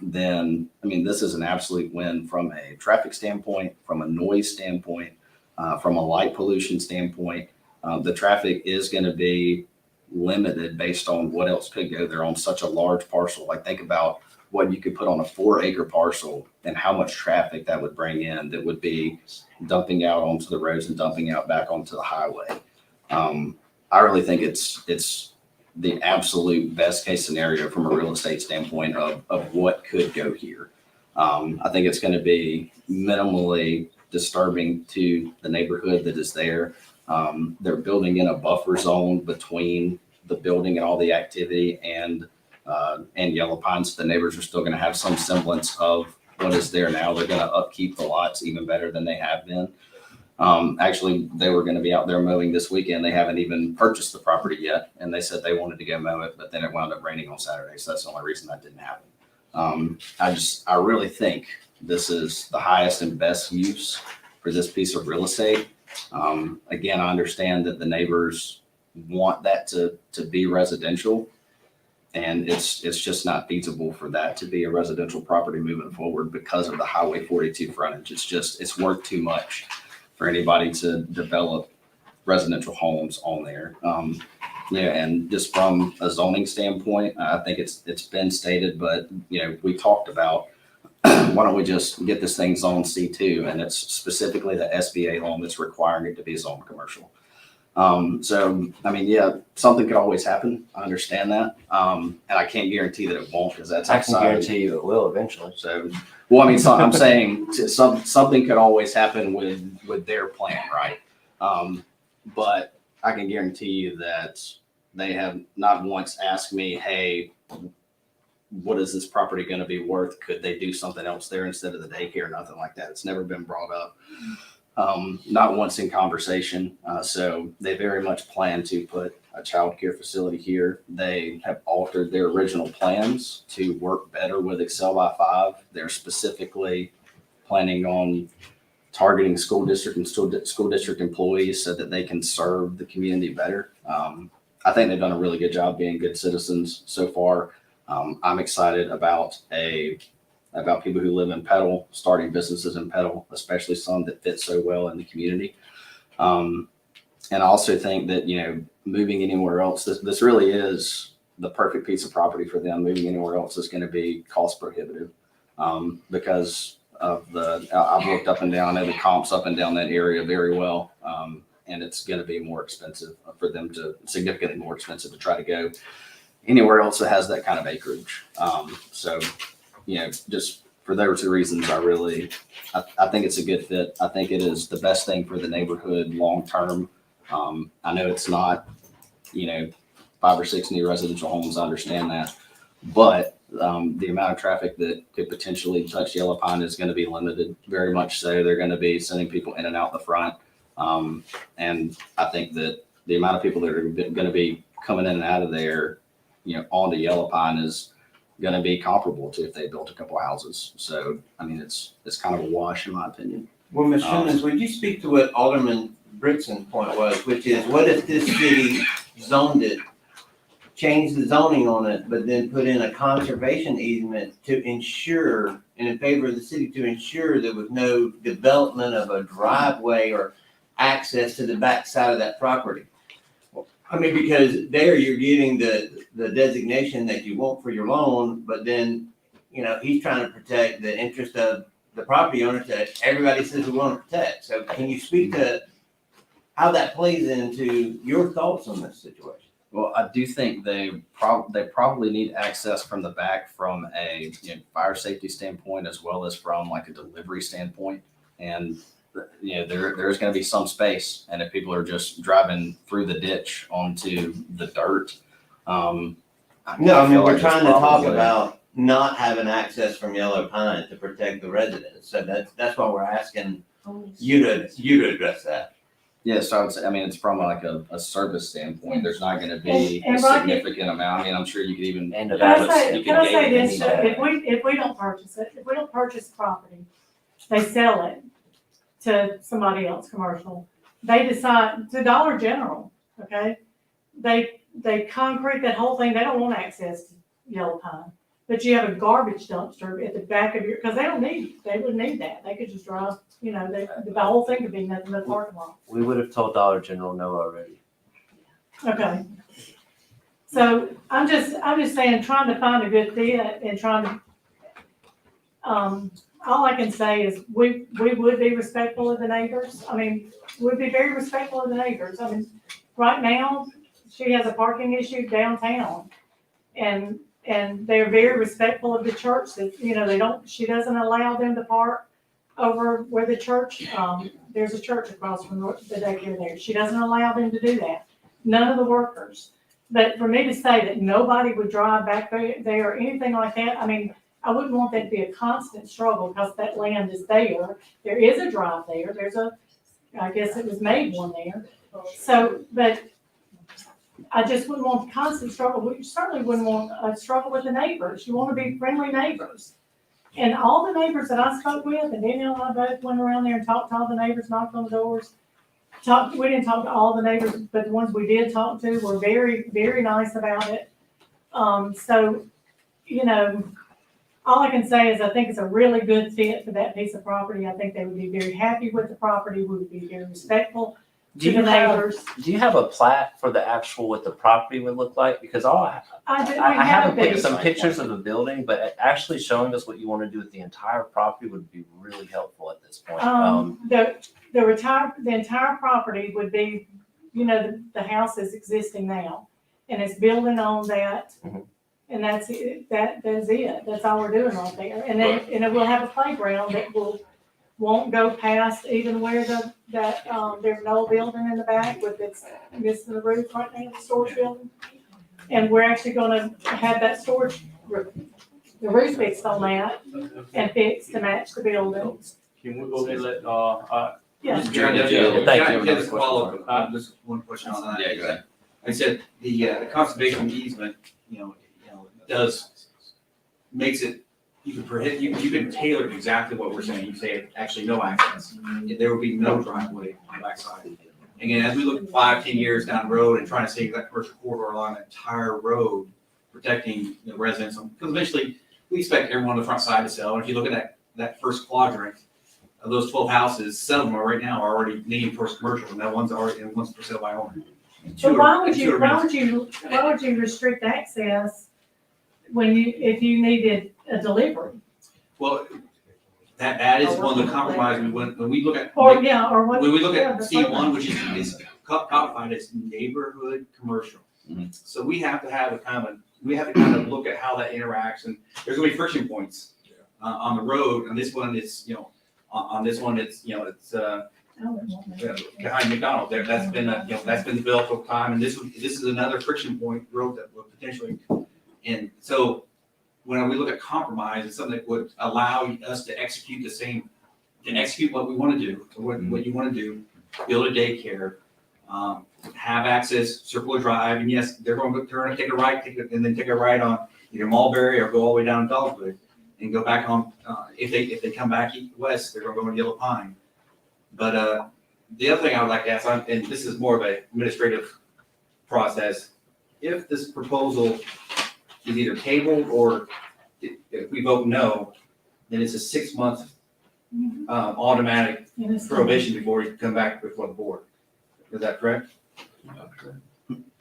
then, this is an absolute win from a traffic standpoint, from a noise standpoint, from a light pollution standpoint. The traffic is going to be limited based on what else could go there on such a large parcel. Like, think about what you could put on a 4-acre parcel and how much traffic that would bring in that would be dumping out onto the roads and dumping out back onto the highway. I really think it's the absolute best case scenario from a real estate standpoint of what could go here. I think it's going to be minimally disturbing to the neighborhood that is there. They're building in a buffer zone between the building and all the activity and Yellow Pine, so the neighbors are still going to have some semblance of what is there now. They're going to upkeep the lots even better than they have been. Actually, they were going to be out there mowing this weekend. They haven't even purchased the property yet, and they said they wanted to go mow it, but then it wound up raining on Saturday, so that's the only reason that didn't happen. I really think this is the highest and best use for this piece of real estate. Again, I understand that the neighbors want that to be residential, and it's just not feasible for that to be a residential property moving forward because of the Highway 42 frontage. It's worth too much for anybody to develop residential homes on there. And just from a zoning standpoint, I think it's been stated, but we talked about why don't we just get this thing zoned C2, and it's specifically the SBA loan that's requiring it to be zoned commercial. Something could always happen. I understand that. And I can't guarantee that it won't, because that's outside. I can guarantee you it will eventually. So, I'm saying something could always happen with their plan, right? But I can guarantee you that they have not once asked me, hey, what is this property going to be worth? Could they do something else there instead of the daycare? Nothing like that. It's never been brought up. Not once in conversation. So they very much plan to put a child care facility here. They have altered their original plans to work better with Excel by 5. They're specifically planning on targeting school district and school district employees so that they can serve the community better. I think they've done a really good job being good citizens so far. I'm excited about people who live in Petal, starting businesses in Petal, especially some that fit so well in the community. And I also think that, moving anywhere else, this really is the perfect piece of property for them. Moving anywhere else is going to be cost prohibitive because of I've looked up and down, I know the comps up and down that area very well. And it's going to be more expensive for them significantly more expensive to try to go anywhere else that has that kind of acreage. Just for those 2 reasons, I think it's a good fit. I think it is the best thing for the neighborhood long term. I know it's not, 5 or 6 new residential homes. I understand that, but the amount of traffic that could potentially touch Yellow Pine is going to be limited, very much so. They're going to be sending people in and out the front. And I think that the amount of people that are going to be coming in and out of there, onto Yellow Pine is gonna be comparable to if they built a couple houses. So, I mean, it's kind of a wash in my opinion. Well, Ms. Simmons, would you speak to what Alderman Brixton's point was, which is what if this city zoned it, changed the zoning on it, but then put in a conservation easement to ensure, and in favor of the city to ensure there was no development of a driveway or access to the backside of that property? I mean, because there you're getting the designation that you want for your loan, but then, you know, he's trying to protect the interest of the property owners that everybody says we want to protect. So can you speak to how that plays into your thoughts on this situation? Well, I do think they probably need access from the back from a fire safety standpoint as well as from like a delivery standpoint. And there's going to be some space, and if people are just driving through the ditch onto the dirt, No, I mean, we're trying to talk about not having access from Yellow Pine to protect the residents. So that's why we're asking you to address that. Yes, I would say, I mean, it's from like a service standpoint, there's not gonna be a And Rocky- significant amount. I mean, I'm sure you could even. And Can I say, you can I could say gauge this, any- if we don't purchase it, if we don't purchase the property, they sell it to somebody else, commercial, they decide, to Dollar General, okay? They concrete that whole thing, they don't want access to Yellow Pine, but you have a garbage dumpster at the back of your, because they wouldn't need that, they could just drive, the whole thing could be nothing but parking lot. We would have told Dollar General no already. Okay. So I'm just saying, trying to find a good fit and trying to, all I can say is we would be respectful of the neighbors. I mean, we'd be very respectful of the neighbors. I mean, right now, she has a parking issue downtown. And they're very respectful of the church that, she doesn't allow them to park over where the church, there's a church across from the daycare there. She doesn't allow them to do that. None of the workers. But for me to say that nobody would drive back there or anything like that, I mean, I wouldn't want that to be a constant struggle because that land is there. There is a drive there. I guess it was made one there. So, but I just wouldn't want constant struggle. We certainly wouldn't want a struggle with the neighbors. You want to be friendly neighbors. And all the neighbors that I spoke with, and Daniel and I both went around there and talked to all the neighbors, knocked on the doors. We didn't talk to all the neighbors, but the ones we did talk to were very, very nice about it. So, all I can say is I think it's a really good fit for that piece of property. I think they would be very happy with the property. We would be very respectful to the neighbors. Do you have a plat for the actual, what the property would look like? Because I have some pictures of the building, but actually showing us what you want to do with the entire property would be really helpful at this point. The entire property would be, the house is existing now, and it's building on that. Mhm. And that's it, that's it, that's all we're doing right there. And then, and it will have a playground that won't go past even where there's an old building in the back with its missing the roof right now, the storage building. And we're actually gonna have that storage roof, the roof fixed on that and fixed to match the building. Can we go ahead and let, Yeah. Mr. Chairman, Yeah, thank you. just follow up, just one question on that. Yeah, go ahead. I said, the conservation easement, makes it, you can tailor it exactly what we're saying. You say actually no access. There will be no driveway on the backside. Again, as we look 5-10 years down the road and trying to save that commercial corridor along the entire road, protecting the residents, because eventually we expect everyone on the front side to sell. And if you look at that first quadrant of those 12 houses, 7 of them are right now are already needing towards commercial, and that one's already, and one's for sale by owner. But why would you restrict access if you needed a delivery? Well, that is one of the compromises when we look at. Or when we look at the C1, which is codified as neighborhood commercial. Mhm. So we have to have we have to kind of look at how that interacts, and there's gonna be friction points on the road. On this one, it's, on this one, it's, it's behind McDonald's. That's been developed over time, and this is another friction point road that will potentially. And so when we look at compromise, it's something that would allow us to execute what we want to do, what you want to do, build a daycare, have access, circular drive, and yes, they're going to turn and take a right, and then take a right on either Mulberry or go all the way down to Dogwood and go back on, if they come back west, they're gonna go to Yellow Pine. But, the other thing I would like to ask, and this is more of an administrative process, if this proposal is either tabled or if we vote no, then it's a 6-month automatic And it's- prohibition before you come back before the board. Is that correct?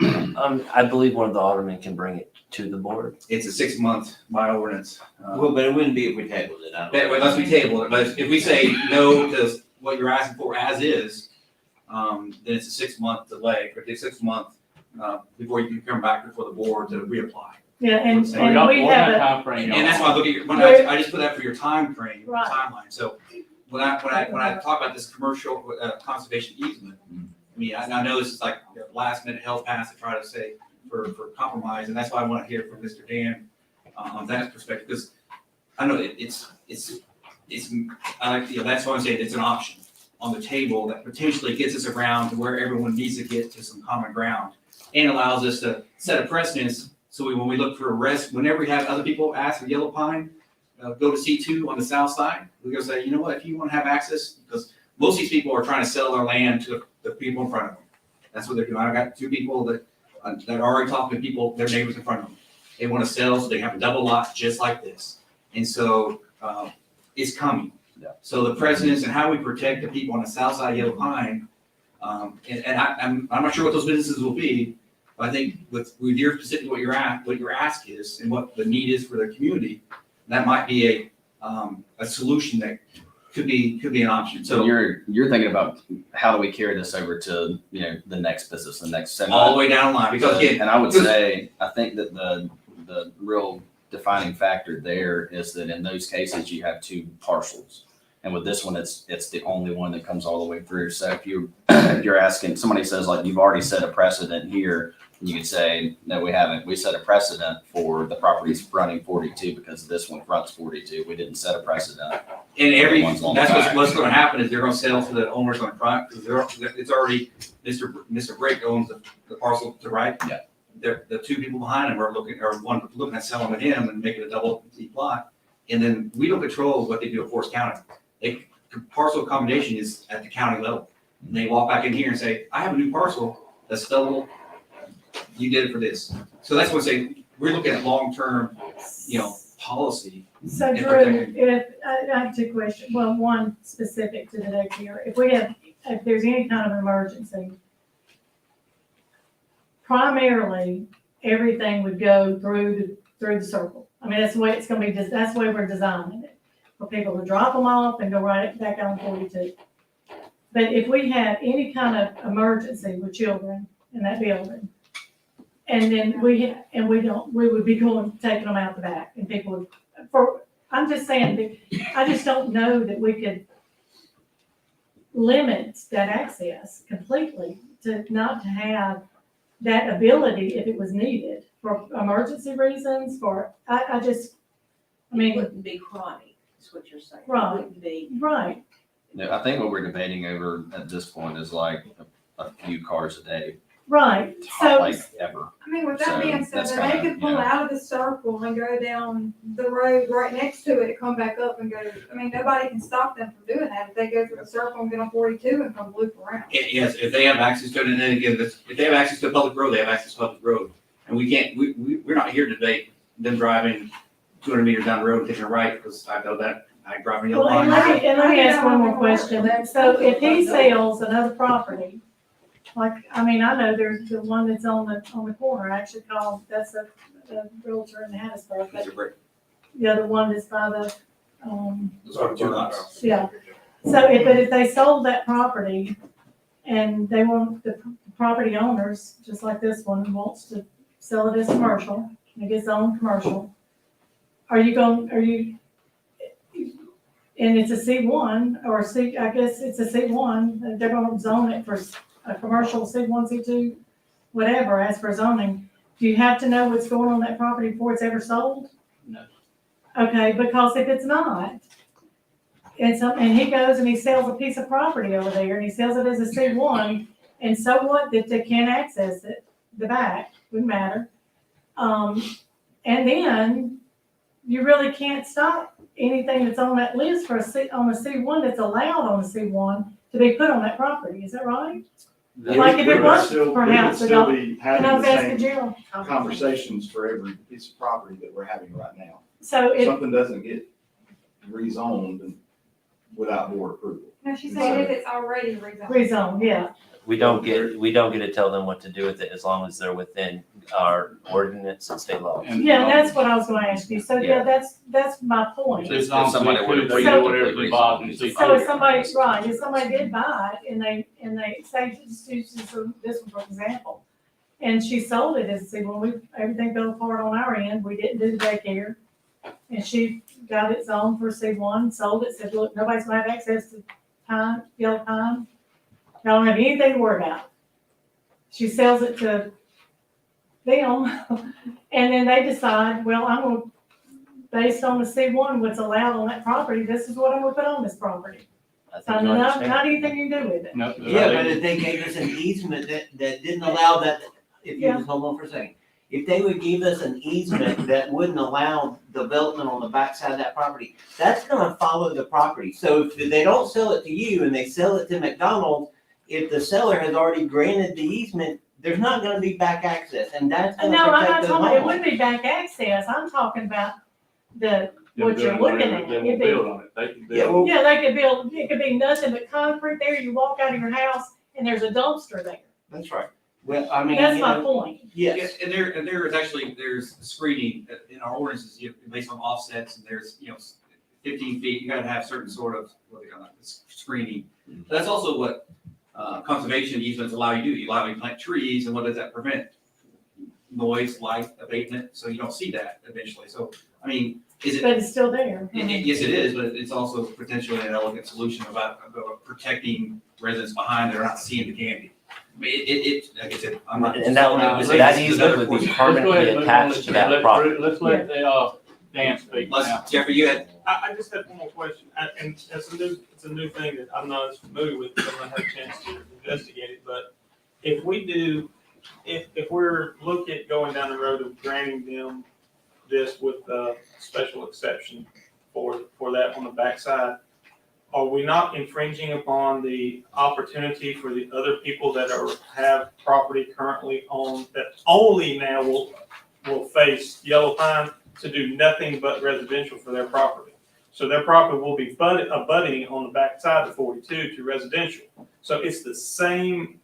I believe one of the aldermen can bring it to the board. It's a 6-month by ordinance. Well, but it wouldn't be if we tabled it, I don't. Unless we table it, but if we say no to what you're asking for as is, then it's a 6-month delay, or it's 6 month, before you can come back before the board to reapply. Yeah, and So we What have kind of a, timeframe And y'all that's why I want? look at your, I just put that for your time frame, your Right. timeline. So when I talk about this commercial, conservation easement, I mean, I know this is like the last minute hell pass to try to say for compromise, and that's why I want to hear from Mr. Dan on that perspective, because I know it's, I like, that's why I'm saying it's an option on the table that potentially gets us around to where everyone needs to get to some common ground and allows us to set a precedence. So when we look for whenever we have other people ask for Yellow Pine, go to C2 on the south side, we're gonna say, you know what, if you want to have access, because most of these people are trying to sell their land to the people in front of them. That's what they're doing. I got 2 people that are already talking to people, their neighbors in front of them. They want to sell, so they have a double lot just like this. And so, it's coming. Yeah. So the precedence and how we protect the people on the south side of Yellow Pine, and I'm not sure what those businesses will be, but I think with your specific, what your ask is and what the need is for the community, that might be a solution that could be an option. So So you're thinking about how do we carry this over to, the next business, the next semi? all the way down the line, because again, And I would say, I think that the real defining factor there is that in those cases, you have 2 parcels. And with this one, it's the only one that comes all the way through. So if you're asking, somebody says like, you've already set a precedent here, you could say, no, we haven't. We set a precedent for the properties fronting 42 because this one fronts 42. We didn't set a precedent. and Everyone's on the that's back. what's gonna happen is they're gonna sell to the owners on the front, because it's already, Mr. Brake owns the parcel to the right. Yeah. The 2 people behind him are looking at selling to him and making a double complete plot. And then we don't control what they do at Forest County. Parcel accommodation is at the county level. And they walk back in here and say, I have a new parcel that's sellable. You did it for this. So that's what I say, we're looking at long-term, policy. so and Drew, protecting. if, I have 2 questions, well, one specific to the daycare. If there's any kind of emergency, primarily, everything would go through the circle. I mean, that's the way it's gonna be, that's the way we're designing it, for people to drop them off and go right back on 42. But if we had any kind of emergency with children in that building, and then we would be taking them out the back, and people would, I'm just saying, that I just don't know that we could limit that access completely to not to have that ability if it was needed for emergency reasons, It mean, wouldn't be chronic, is what you're saying. It Right. wouldn't be. right, No, I think what we're debating over at this point is like a few cars a day, right. like So, ever. I mean, with So that being said, that's then they kinda, could pull out of the circle and go down the road right next to it, come back up and go, I mean, nobody can stop them from doing that. If they go through the circle and get on 42 and come loop around. Yes, if they have access to it, and then again, if they have access to a public road, they have access to public road. And we can't, we're not here to debate them driving 200 meters down the road and taking a right, because I know that, I drive in Yellow well, and Line. let me ask one more question. So if he sells another property, like, I know there's the one that's on the corner, I actually called, that's a realtor in Hattiesburg, but Mr. Brick. the other one that's by the, Those are 2 lots. yeah. So if they sold that property and they want, the property owners, just like this one, wants to sell it as commercial, and it gets owned commercial, and it's a C1, or I guess it's a C1, they're gonna zone it for a commercial C1, C2, whatever, as for zoning. Do you have to know what's going on that property before it's ever sold? No. Okay, because if it's not, and he goes and he sells a piece of property over there, and he sells it as a C1, and so what, that they can't access it, the back, wouldn't matter. And then you really can't stop anything that's on that list for on a C1 that's allowed on a C1 to be put on that property. Is that right? Like if it was perhaps We would still adult. be And having I was the asking same Gerald. conversations for every piece of property that we're having right now. So If it, something doesn't get rezoned without board approval. No, she said if it's already rezoned. rezone, yeah. We don't get to tell them what to do with it as long as they're within our ordinance and state law. Yeah, that's what I was gonna ask you. So yeah, that's my point. If somebody would They have do whatever they buy and see. So if somebody, right, if somebody did buy it and they say, just use this one for example, and she sold it as, see, when everything fell apart on our end, we didn't do the daycare. And she got it zoned for C1, sold it, said, look, nobody's gonna have access to pine, yellow pine. Y'all don't have anything to worry about. She sells it to them, and then they decide, well, I'm gonna, based on the C1, what's allowed on that property, this is what I'm gonna put on this property. I So think you not understand. anything you can do with it. No, Yeah, but if they gave us an easement that didn't allow that, if you Yeah. just hold on for a second. If they would give us an easement that wouldn't allow development on the backside of that property, that's gonna follow the property. So if they don't sell it to you and they sell it to McDonald's, if the seller has already granted the easement, there's not gonna be back access, and that's gonna No, I'm not protect the talking, it homeowner. wouldn't be back access, I'm talking about what you're Them looking building at. whatever, It'd They be- will build on it. They can Yeah, build. well, Yeah, they could build, it could be nothing but concrete there, you walk out of your house and there's a dumpster there. that's right. Well, I mean, That's you my know, point. yes. And there is actually, there's screening in our ordinances, based on offsets, and there's, 15 feet, you gotta have certain sort of, what they call it, screening. That's also what, conservation easements allow you to do, you allow you to plant trees, and what does that prevent? Noise, light, abatement, so you don't see that eventually, so, I mean, is it? But it's still there. Yes, it is, but it's also potentially an elegant solution about protecting residents behind that are not seeing the candy. I mean, like I said, I'm not. And that easement would be permanently attached to that property. Let's let Dan speak now. Let's, Jeffrey, you had, I just have one more question, and it's a new thing that I'm not as familiar with, because I've not had a chance to investigate it, but if we're looking at going down the road of granting them this with a special exception for that on the backside, are we not infringing upon the opportunity for the other people that have property currently on, that only now will face yellow pine to do nothing but residential for their property? So their property will be abutting on the backside of 42 to residential. So it's the same,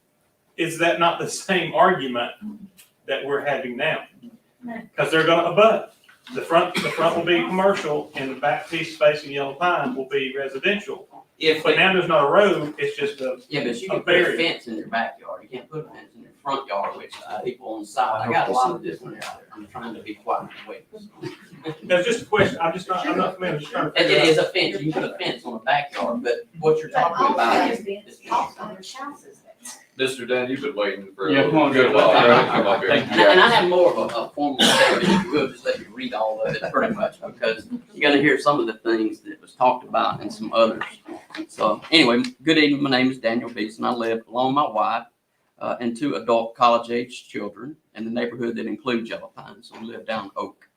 is that not the same argument that we're having now? Because they're gonna abut. The front will be commercial and the back piece facing yellow pine will be residential. But now there's not a road, it's just Yeah, but you a can put a barrier. fence in your backyard, you can't put a fence in your front yard, which people on the side, I got a lot of this one out there, I'm trying to be quiet and wait. That's just a question, I'm not familiar, I'm just trying to It figure out. is a fence, you can put a fence on the backyard, but what you're talking about is. Mr. Dan, you've been waiting for Yeah, a come on, good Joe. while. Come up here. And I have more of a formal statement, if you will, just let me read all of it pretty much, because you're gonna hear some of the things that was talked about and some others. So anyway, good evening, my name is Daniel Beeson, I live along my wife and two adult college-age children in the neighborhood that includes Yellow Pine, so we live down Oak.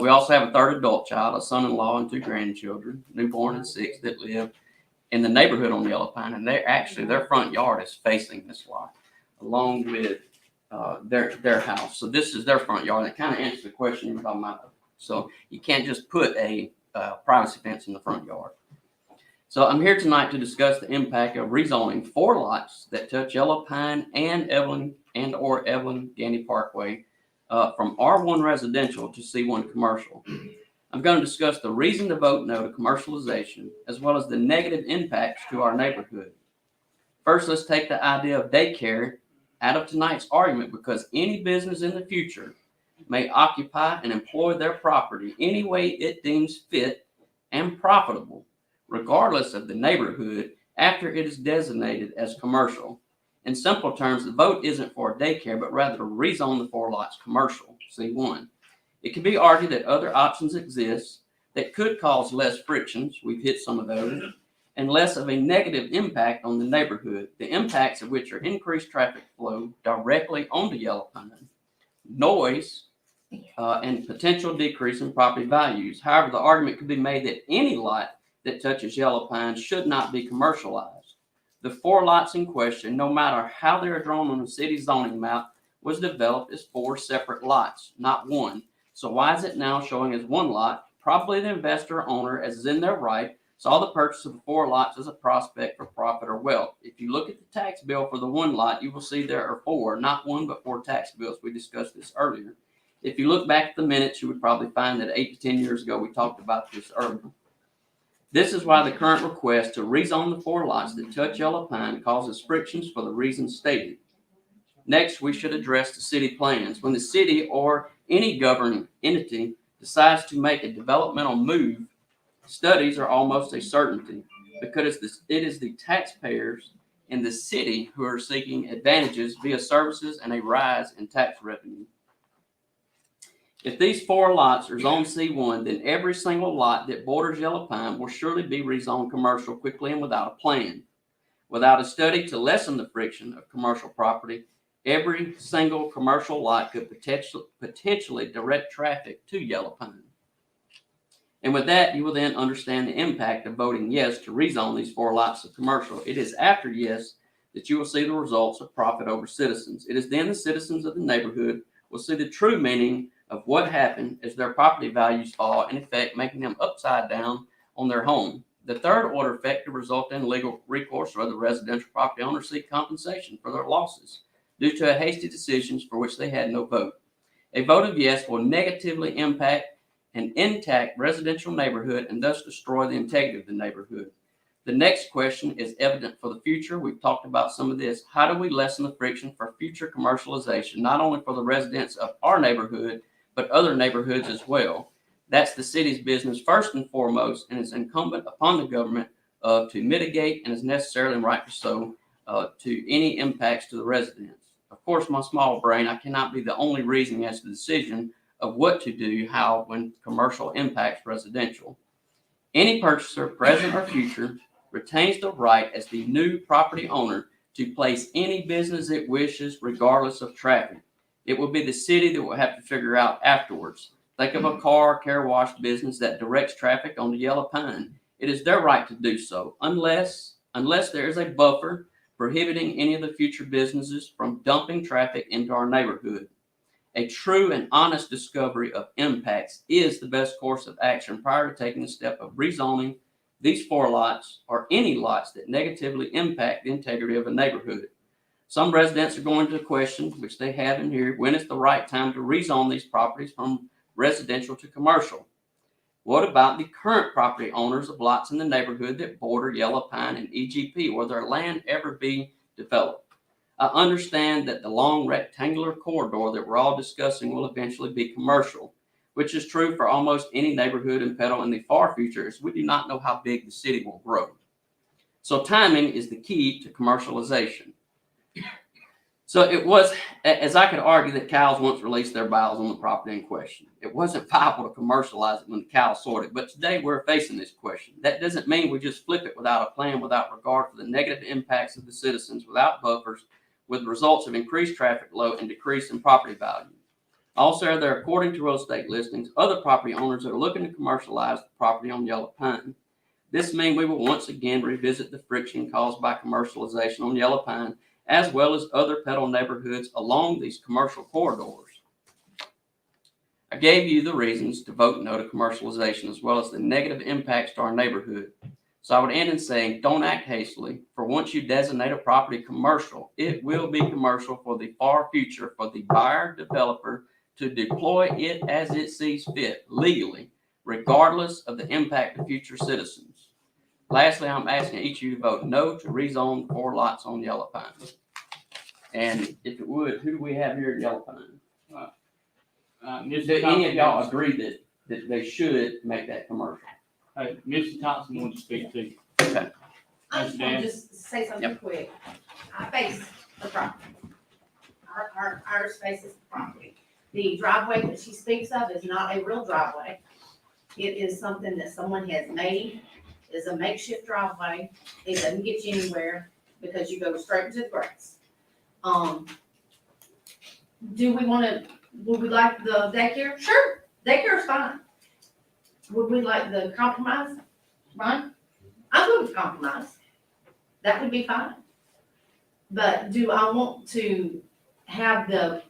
We also have a third adult child, a son-in-law and two grandchildren, newborn and 6, that live in the neighborhood on Yellow Pine, and their front yard is facing this lot, along with their house. So this is their front yard, and it kind of answers the question you're talking about. So you can't just put a privacy fence in the front yard. So I'm here tonight to discuss the impact of rezoning 4 lots that touch Yellow Pine and Evelyn Gandy Parkway from R1 residential to C1 commercial. I'm going to discuss the reason to vote no to commercialization, as well as the negative impacts to our neighborhood. First, let's take the idea of daycare out of tonight's argument, because any business in the future may occupy and employ their property any way it deems fit and profitable, regardless of the neighborhood, after it is designated as commercial. In simple terms, the vote isn't for a daycare, but rather to rezone the 4 lots commercial, C1. It can be argued that other options exist that could cause less frictions, we've hit some of those, and less of a negative impact on the neighborhood, the impacts of which are increased traffic flow directly onto Yellow Pine, noise, and potential decrease in property values. However, the argument could be made that any lot that touches yellow pine should not be commercialized. The 4 lots in question, no matter how they are drawn on the city zoning map, was developed as 4 separate lots, not one. So why is it now showing as 1 lot? Probably the investor or owner, as is in their right, saw the purchase of the 4 lots as a prospect for profit or wealth. If you look at the tax bill for the 1 lot, you will see there are 4, not 1, but 4 tax bills. We discussed this earlier. If you look back at the minutes, you would probably find that 8 to 10 years ago, we talked about this earlier. This is why the current request to rezone the 4 lots that touch yellow pine causes frictions for the reasons stated. Next, we should address the city plans. When the city or any governing entity decides to make a developmental move, studies are almost a certainty because it is the taxpayers in the city who are seeking advantages via services and a rise in tax revenue. If these 4 lots are zoned C1, then every single lot that borders yellow pine will surely be rezoned commercial quickly and without a plan. Without a study to lessen the friction of commercial property, every single commercial lot could potentially direct traffic to yellow pine. And with that, you will then understand the impact of voting yes to rezone these 4 lots of commercial. It is after yes that you will see the results of profit over citizens. It is then the citizens of the neighborhood will see the true meaning of what happened as their property values fall, in effect making them upside down on their home. The third order effect could result in legal recourse, or other residential property owners seek compensation for their losses due to hasty decisions for which they had no vote. A vote of yes will negatively impact an intact residential neighborhood and thus destroy the integrity of the neighborhood. The next question is evident for the future. We've talked about some of this. How do we lessen the friction for future commercialization, not only for the residents of our neighborhood, but other neighborhoods as well? That's the city's business first and foremost, and it's incumbent upon the government to mitigate, and is necessarily and rightfully so, to any impacts to the residents. Of course, my small brain, I cannot be the only reason as to the decision of what to do, how, when commercial impacts residential. Any purchaser, present or future, retains the right as the new property owner to place any business it wishes regardless of traffic. It will be the city that will have to figure out afterwards. Think of a car wash business that directs traffic on the yellow pine. It is their right to do so, unless there is a buffer prohibiting any of the future businesses from dumping traffic into our neighborhood. A true and honest discovery of impacts is the best course of action prior to taking the step of rezoning these 4 lots or any lots that negatively impact the integrity of a neighborhood. Some residents are going to question, which they have in here, when is the right time to rezone these properties from residential to commercial? What about the current property owners of lots in the neighborhood that border yellow pine and EGP? Will their land ever be developed? I understand that the long rectangular corridor that we're all discussing will eventually be commercial, which is true for almost any neighborhood in Petal in the far future, as we do not know how big the city will grow. So timing is the key to commercialization. So it was, as I could argue, that cows once released their bowels on the property in question. It wasn't viable to commercialize it when the cows sorted, but today we're facing this question. That doesn't mean we just flip it without a plan, without regard for the negative impacts of the citizens, without buffers, with results of increased traffic flow and decrease in property value. Also, there, according to real estate listings, other property owners that are looking to commercialize the property on yellow pine. This means we will once again revisit the friction caused by commercialization on yellow pine, as well as other Petal neighborhoods along these commercial corridors. I gave you the reasons to vote no to commercialization, as well as the negative impacts to our neighborhood. So I would end in saying, don't act hastily, for once you designate a property commercial, it will be commercial for the far future for the buyer developer to deploy it as it sees fit legally, regardless of the impact of future citizens. Lastly, I'm asking each of you to vote no to rezone 4 lots on yellow pine. And if it would, who do we have here at yellow pine? Do any of y'all agree that they should make that commercial? Mrs. Thompson wants to speak to you. Okay. I just want to just say something quick. I face the property. Ours faces the property. The driveway that she speaks of is not a real driveway. It is something that someone has made. It's a makeshift driveway. It doesn't get you anywhere because you go straight into the grass. Do we want to Would we like the daycare? Sure, daycare's fine. Would we like the compromise? Fine. I'm good with compromise. That would be fine. But do I want to have the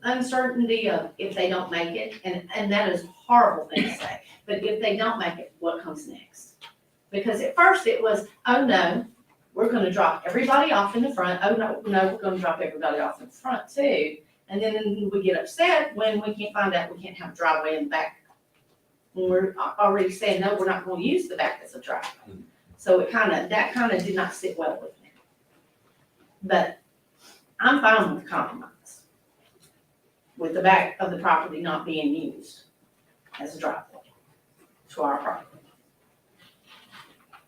uncertainty of if they don't make it? And that is a horrible thing to say, but if they don't make it, what comes next? Because at first it was, oh no, we're gonna drop everybody off in the front. Oh no, we're gonna drop everybody off in the front too. And then we get upset when we can't find out we can't have a driveway in the back. When we're already saying, no, we're not gonna use the back as a driveway. So that kind of did not sit well with me. But I'm fine with the compromise. With the back of the property not being used as a driveway to our property.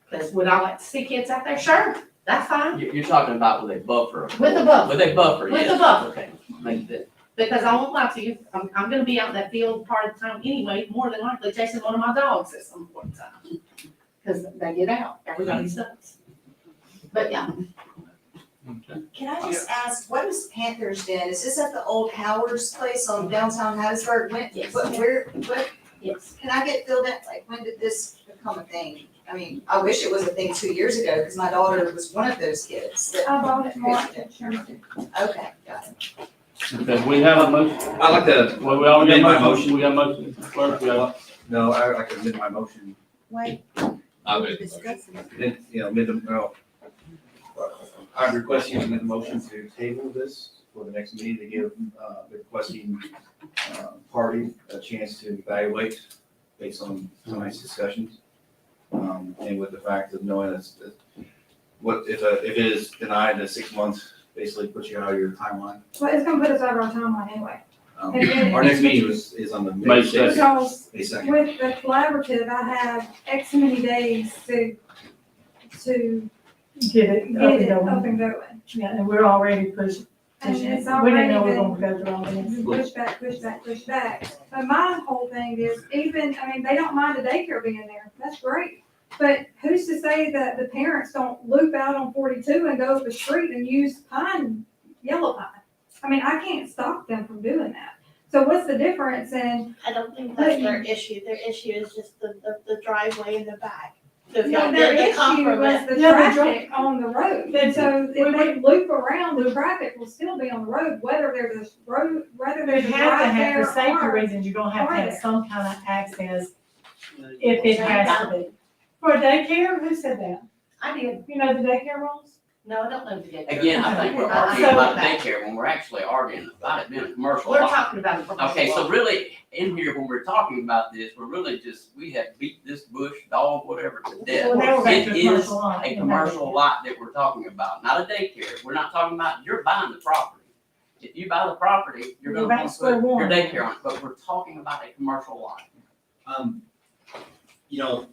Because would I like to see kids out there? Sure, that's fine. You're talking about with a buffer. With a buffer. With a buffer, With yes. a buffer. Okay, make that. Because I won't lie to you, I'm gonna be out in that field part of the time anyway, more than likely chasing one of my dogs at some point in time. Because they get out, everybody sucks. But yeah, Can I just ask, what is Panthers Den? Is this at the old Howard's place on downtown Hattiesburg? Yes. What, yes. can I get filled in, like, when did this become a thing? I mean, I wish it was a thing 2 years ago, because my daughter was one of those kids that. I bought it March. Okay, got it. Okay, we have a motion. I'd like to Well, we already amend my got a motion. motion. We got a motion. Clerk, we have. No, I'd like to amend my motion. Wait. I would. Then, I'm requesting an motion to table this for the next meeting to give, the requesting, party a chance to evaluate based on tonight's discussions. And with the fact of knowing that what, if it is denied, the 6 months basically puts you out of your timeline. Well, it's gonna put us over our timeline anyway. Our next meeting is on the May May 6th. Because May 2nd. with the collaborative, I have X many days to Get it get up it and up going. and going. Yeah, and we're already pushing. And We it's didn't know we were already gonna go through all this. Push back, push back, push back. But my whole thing is even, I mean, they don't mind the daycare being there. That's great. But who's to say that the parents don't loop out on 42 and go up the street and use yellow pine? I mean, I can't stop them from doing that. So what's the difference in? I don't think that's their issue. Their issue is just the driveway in the back. So if No, y'all their did the issue was compromise. the Yeah, the traffic on the road. And so if they loop around, the traffic will still be on the road, whether there's They there's a have to drive have, there for safety or. reasons, you're gonna have to or have there. some kind of access if it has to be. For daycare, who said that? I did. You know the daycare rules? No, I don't know the daycare. Again, I think we're arguing about daycare when we're actually arguing about it being a commercial We're lot. talking about a commercial Okay, so lot. really, in here, when we're talking about this, we're really just, we have beat this bush, dog, whatever, to death. Well, now we're back It to a is commercial lot. a commercial lot that we're talking about, not a daycare. We're not talking about, you're buying the property. If you buy the property, you're We're gonna back want to to square put your one. daycare on it, but we're talking about a commercial lot. You know,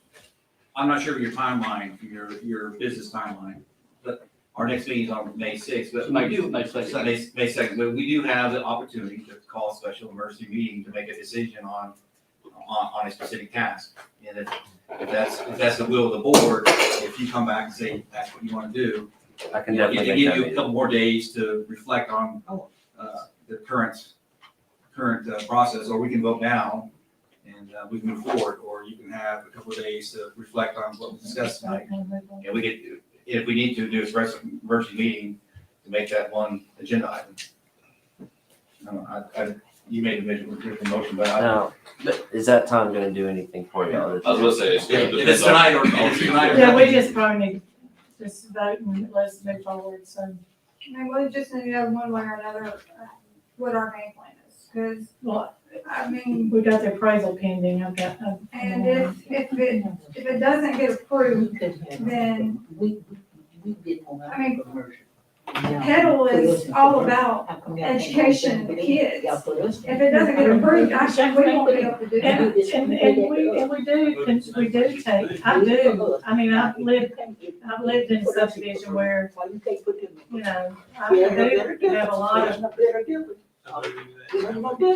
I'm not sure of your timeline, your business timeline, but our next meeting is on May 6th, but we do. May 2nd. May 2nd, but we do have the opportunity to call a special emergency meeting to make a decision on a specific task. And if that's the will of the board, if you come back and say that's what you want to do, I can you know, definitely give make you that a meeting. couple more days to reflect on, the current process, or we can vote now and, we can move forward, or you can have a couple of days to reflect on what we discussed tonight. And we could, if we need to, do a special emergency meeting to make that one agenda item. You made the motion, but Now, is that time gonna do anything for you? other I was than- gonna say, it's gonna If depend it's on- tonight or, if it's tonight or. Yeah, we just probably need to just vote and let's move forward, so. I mean, we just need to know one way or another what our game plan is, because, Well, I mean, we got the appraisal pending, I've got. and if it doesn't get approved, then, I mean, Petal is all about education of the kids. If it doesn't get approved, actually, we won't be able to do And, that. and we do take, I mean, I've lived in a subdivision where, you know, I do have a lot of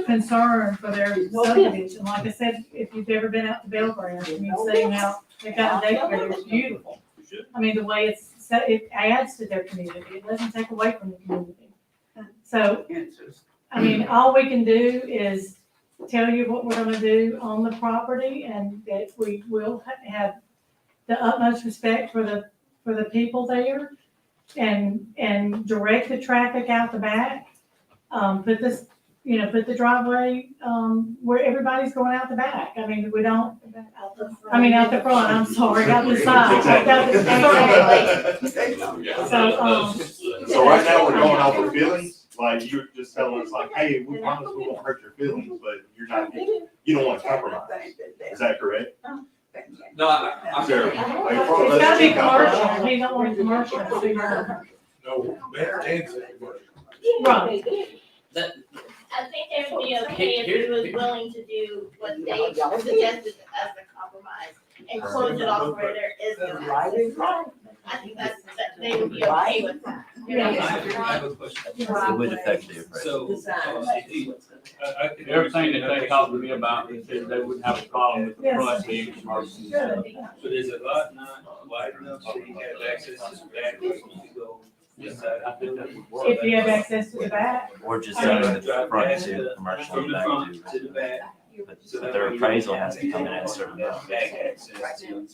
concern for their subdivision. Like I said, if you've ever been out to Belgrade, and you've seen how they've got a daycare, it's beautiful. I mean, the way it's set, it adds to their community, it doesn't take away from the community. So, I mean, all we can do is tell you what we're gonna do on the property and that we will have the utmost respect for the people there and direct the traffic out the back. Put this, put the driveway, where everybody's going out the back. I mean, we don't, out the front, I'm sorry, out the side. Out the- So right now, we're going off of feelings, like you're just telling us like, hey, we promise we won't hurt your feelings, but you don't want to compromise. Is that correct? No, I'm Sarah, like, for- It's gotta be let's- commercial, we don't want commercial. No, better answer. Right. I think they would be okay if he was willing to do what they suggested as a compromise and close it off where there is no access. I think that they would be okay with that. I have a question. It would affect the appraisal. So, Everything that they talked to me about, they said they wouldn't have a problem with the Yes. front being commercial. Good. but is a lot not wide enough so you have access to the back where you go this side of the building? If you have access to the back. Or just saying that the front to commercial From and the back front to. to the back. But their appraisal has to come in at a certain amount. Back access to,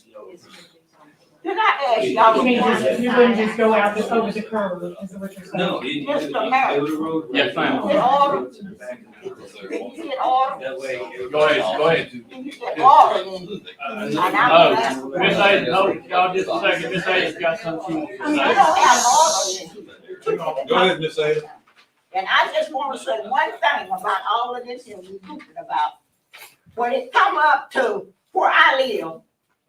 Did I ask You y'all? mean, you wouldn't just go out over the curb, is what you're saying? No, you Mr. go Mayor. to the road. Yes, ma'am. In order, To the back of the house. in order, That way. Go ahead. in order, and No, Miss Ada, no, y'all just a second, Miss Ada's got something she wants I mean, to we say. don't have an order. Go ahead, Miss Ada. And I just want to say one thing about all of this here we talking about. When it come up to where I live,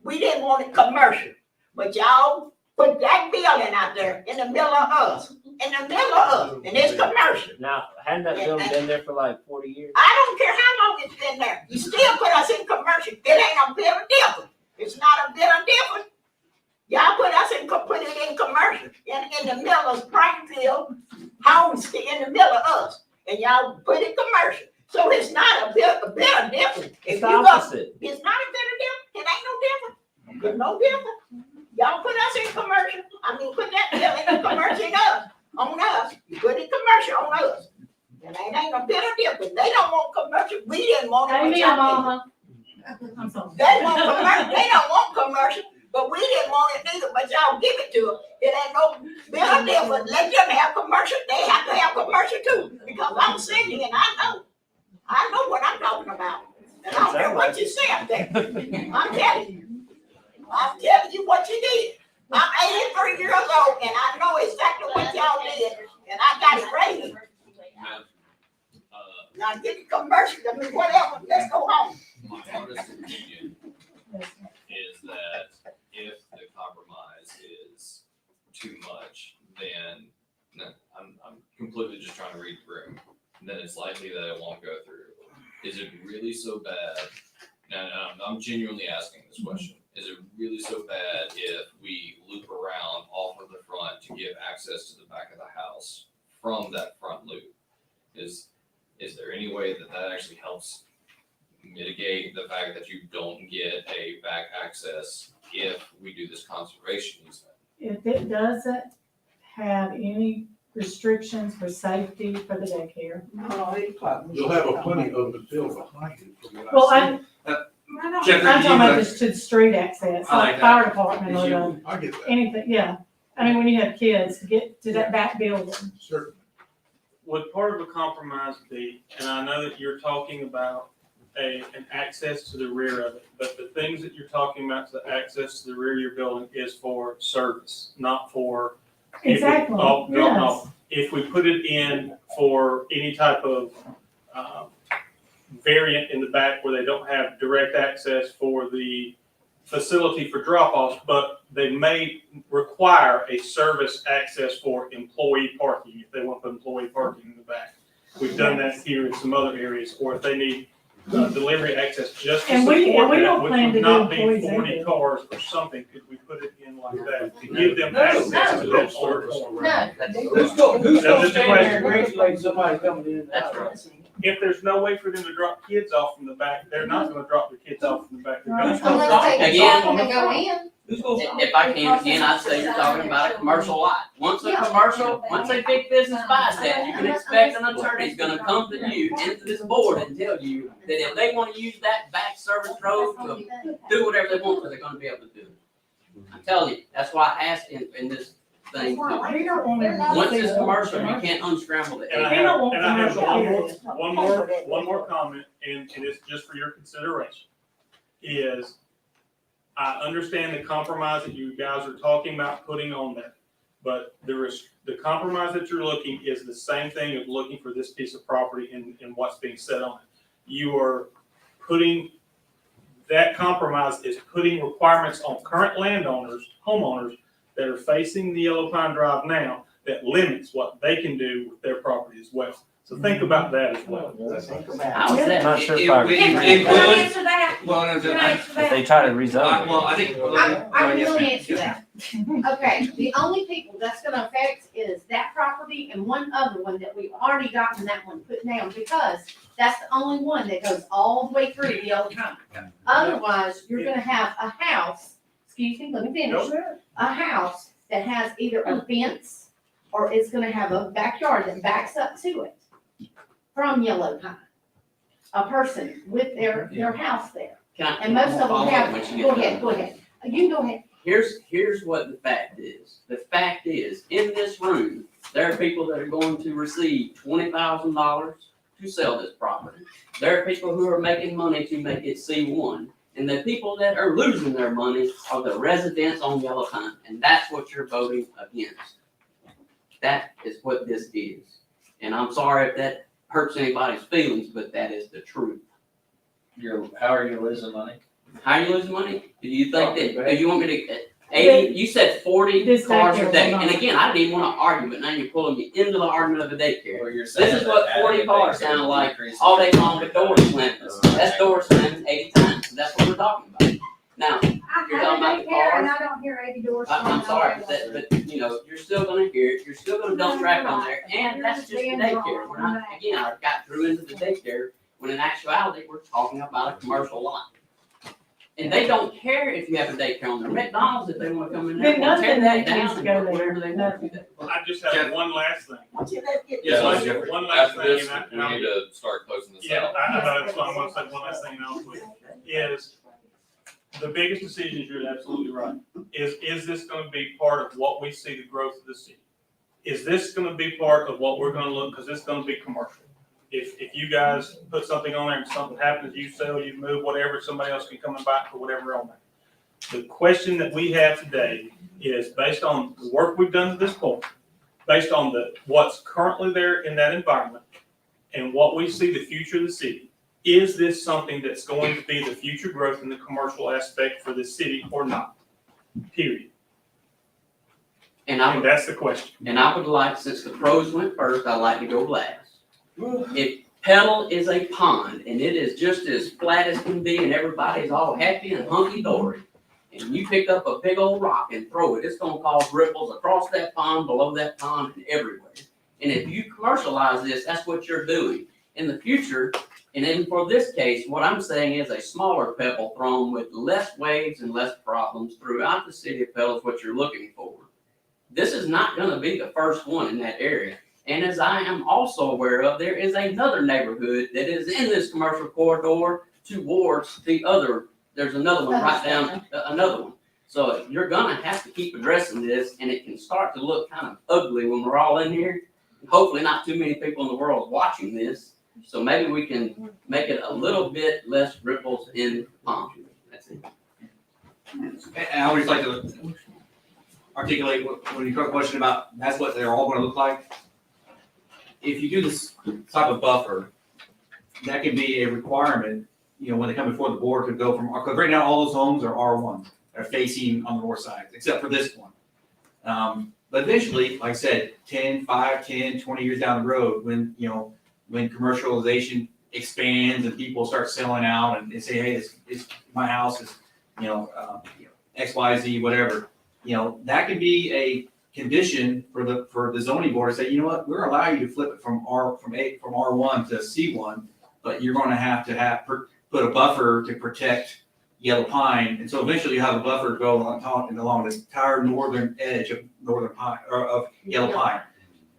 we didn't want it commercial, but y'all put that building out there in the middle of us, and it's commercial. Now, hadn't that building been there for like 40 years? I don't care how long it's been there, you still put us in commercial, it ain't a bit of difference, it's not a bit of difference. Y'all put it in commercial, in the middle of Springfield, homes in the middle of us, and y'all put it commercial. So it's not a bit of difference. If It's the you go, opposite. it's not a bit of difference, it ain't no difference, it's no difference. Y'all put us in commercial, put that building in commercial on us, you put it commercial on us. And it ain't a bit of difference, they don't want commercial, we didn't want it. but Amen, y'all did. mama. I'm sorry. They want commercial, they don't want commercial, but we didn't want it neither, but y'all give it to them. It ain't no bit of difference, let them have commercial, they have to have commercial too, because I'm sitting here and I know what I'm talking about. And I don't care what you say up there, I'm telling you what you did. I'm 83 years old and I know exactly what y'all did, and I got it raised. Now get it commercial, whatever, let's go home. My honest opinion is that if the compromise is too much, then I'm completely just trying to read the room. Then it's likely that it won't go through. Is it really so bad? No, I'm genuinely asking this question. Is it really so bad if we loop around off of the front to give access to the back of the house from that front loop? Is there any way that actually helps mitigate the fact that you don't get a back access if we do this conservation easement? If it doesn't have any restrictions for safety for the daycare. You'll have a plenty of the field behind you. from what I Well, see. I'm talking about just to the street access, I like like that. fire department or the, I get that, anything, yeah. I mean, when you have kids, to get to that back building. certainly. Would part of a compromise be, and I know that you're talking about an access to the rear of it, but the things that you're talking about, the access to the rear of your building is for service, not for. Exactly, No. yes. If we put it in for any type of, variant in the back where they don't have direct access for the facility for drop-offs, but they may require a service access for employee parking, if they want to put employee parking in the back. We've done that here in some other areas, or if they need delivery access just to And we support that, don't which plan to would do not be employees 40 either. cars or something, could we put it in like that to give them access to that service? Who's gonna stand there and regulate somebody coming in? That's right. If there's no way for them to drop kids off from the back, they're not gonna drop their kids off from the back. They're gonna Right. drop Unless they them can off stop on them the and go front. in. If I can again, I'd say you're talking about a commercial lot. Once a big business buys that, you can expect an attorney's gonna come to you, into this board and tell you that if they wanna use that back service road to do whatever they want, they're gonna be able to do it. I'm telling you, that's why I asked in this thing, once it's commercial, you can't unscramble it. And I have one more comment, and it's just for your consideration, is I understand the compromise that you guys are talking about putting on there, but the compromise that you're looking is the same thing of looking for this piece of property and what's being said on it. You are putting, that compromise is putting requirements on current landowners, homeowners, that are facing the Yellow Pine Drive now, that limits what they can do with their property as well. So think about that as well. How's that? Not sure if Can I answer that? Well, no, Can I answer If that? they try to rezone well, I think. I can really answer that. Okay, the only people that's gonna affect is that property and one other one that we've already gotten that one put down, because that's the only one that goes all the way through the Yellow Pine. Otherwise, you're gonna have a house, excuse me, let me finish. A house that has either a fence or it's gonna have a backyard that backs up to it from Yellow Pine. A person with their house there. And most of them have, go ahead. You go ahead. Here's what the fact is. The fact is, in this room, there are people that are going to receive $20,000 to sell this property. There are people who are making money to make it C1. And the people that are losing their money are the residents on Yellow Pine. And that's what you're voting against. That is what this is. And I'm sorry if that hurts anybody's feelings, but that is the truth. How are you losing money? How are you losing money? Do you think that, do you want me to, 80, you said 40 cars a day. And again, I didn't even want to argue, but now you're pulling me into the argument of a daycare. Well, you're saying This is what that 40 adding cars daycare sound will like increase all the- day long with door slamming. That's door slamming 80 times. That's what we're talking about. Now, I You're have talking a about the daycare and cars? I don't hear 80 doors. I'm slamming sorry, all day long. but you know, you're still gonna hear it, you're still gonna dump traffic on there, and that's just the You're daycare. We're not, wrong. again, I got through into the daycare, when in actuality, we're talking about a commercial lot. And they don't care if you have a daycare on there. McDonald's, if they wanna come in there, Then will tear nothing that needs down to and go put there. whatever they want to do. I just have one last thing. Yeah, One- Jeffrey, one last after thing, this, and we need to start closing this Yeah, out. that's what I'm gonna say, one last thing, and I'll quit, is the biggest decision, you're absolutely right, is this gonna be part of what we see the growth of the city? Is this gonna be part of what we're gonna look, because it's gonna be commercial? If you guys put something on there and something happens, you sell, you move, whatever, somebody else can come and buy it for whatever on there. The question that we have today is based on the work we've done to this point, based on what's currently there in that environment, and what we see the future of the city. Is this something that's going to be the future growth in the commercial aspect for the city or not? Period. And that's the question. And I would like, since the pros went first, I'd like to go last. If Petal is a pond and it is just as flat as can be and everybody's all happy and hunky-dory, and you pick up a big old rock and throw it, it's gonna cause ripples across that pond, below that pond, and everywhere. And if you commercialize this, that's what you're doing. In the future, and then for this case, what I'm saying is a smaller pebble thrown with less waves and less problems throughout the city of Petal is what you're looking for. This is not gonna be the first one in that area. And as I am also aware of, there is another neighborhood that is in this commercial corridor towards the other. There's another one right down, another one. So you're gonna have to keep addressing this, and it can start to look kind of ugly when we're all in here. Hopefully not too many people in the world watching this, so maybe we can make it a little bit less ripples in the pond. That's it. And I always like to articulate when you got a question about that's what they're all gonna look like. If you do this type of buffer, that can be a requirement, you know, when they come before the board to go from, because right now all those homes are R1, they're facing on the north side, except for this one. But eventually, like I said, 5, 10, 20 years down the road, when, you know, when commercialization expands and people start selling out and they say, hey, it's my house is, you know, X, Y, Z, whatever, you know, that could be a condition for the zoning board to say, you know what, we're allowing you to flip it from R1 to C1, but you're going to have put a buffer to protect Yellow Pine, and so eventually you have a buffer go along the entire northern edge of northern pine, or of Yellow Pine.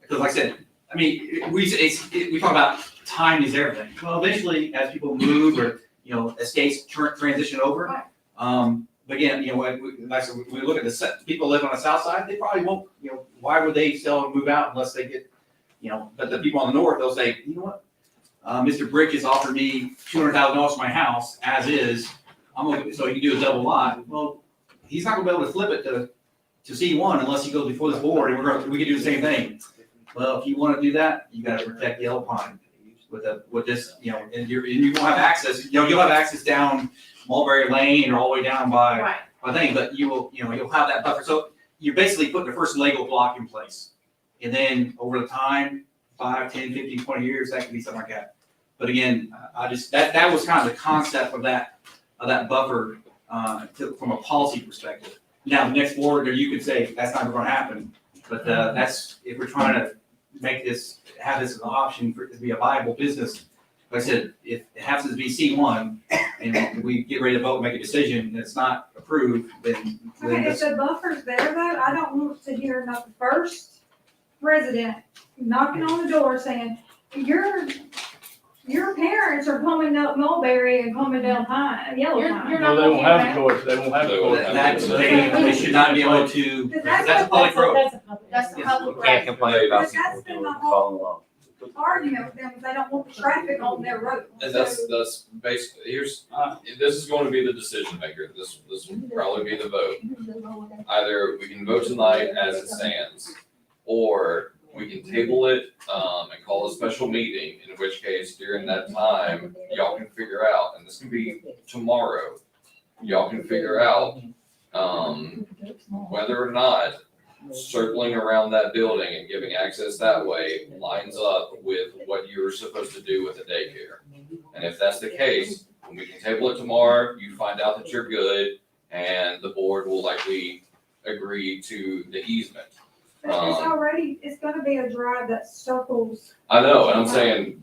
Because like I said, I mean, we talk about time is everything. Well, eventually, as people move or, you know, estates transition over, but again, you know, like I said, we look at people live on the south side, they probably won't, you know, why would they sell and move out unless they get, you know, but the people on the north, they'll say, you know what? Mr. Brick has offered me $200,000 for my house as is. So you can do a double lot. Well, he's not gonna be able to flip it to C1 unless he goes before this board, and we can do the same thing. Well, if you wanna do that, you gotta protect Yellow Pine with this, you know, and you won't have access, you know, you'll have access down Mulberry Lane or all the way down by thing, but you'll have that buffer. So you're basically putting the first Lego block in place. And then over the time, 5, 10, 15, 20 years, that could be something like that. But again, I just, that was kind of the concept of that buffer from a policy perspective. Now, the next board, or you could say that's not going to happen, but that's, if we're trying to make this, have this as an option for it to be a viable business. Like I said, if it happens to be C1 and we get ready to vote and make a decision and it's not approved, then Okay, if the buffer's there though, I don't want to hear about the first resident knocking on the door saying, your parents are coming up Mulberry and coming down Pine, Yellow Pine. No, they won't have a choice, they won't have a choice. They should not be able to, that's a public road. That's the public Can't right. complain about But that's been people the doing whole following along. argument with them, is they don't want the traffic on their road. And that's basically, this is going to be the decision maker. This will probably be the vote. Either we can vote tonight as it stands, or we can table it, and call a special meeting, in which case during that time, y'all can figure out, and this can be tomorrow, y'all can figure out, whether or not circling around that building and giving access that way lines up with what you're supposed to do with the daycare. And if that's the case, we can table it tomorrow, you find out that you're good, and the board will likely agree to the easement. But it's gonna be a drive that circles. I know, and I'm saying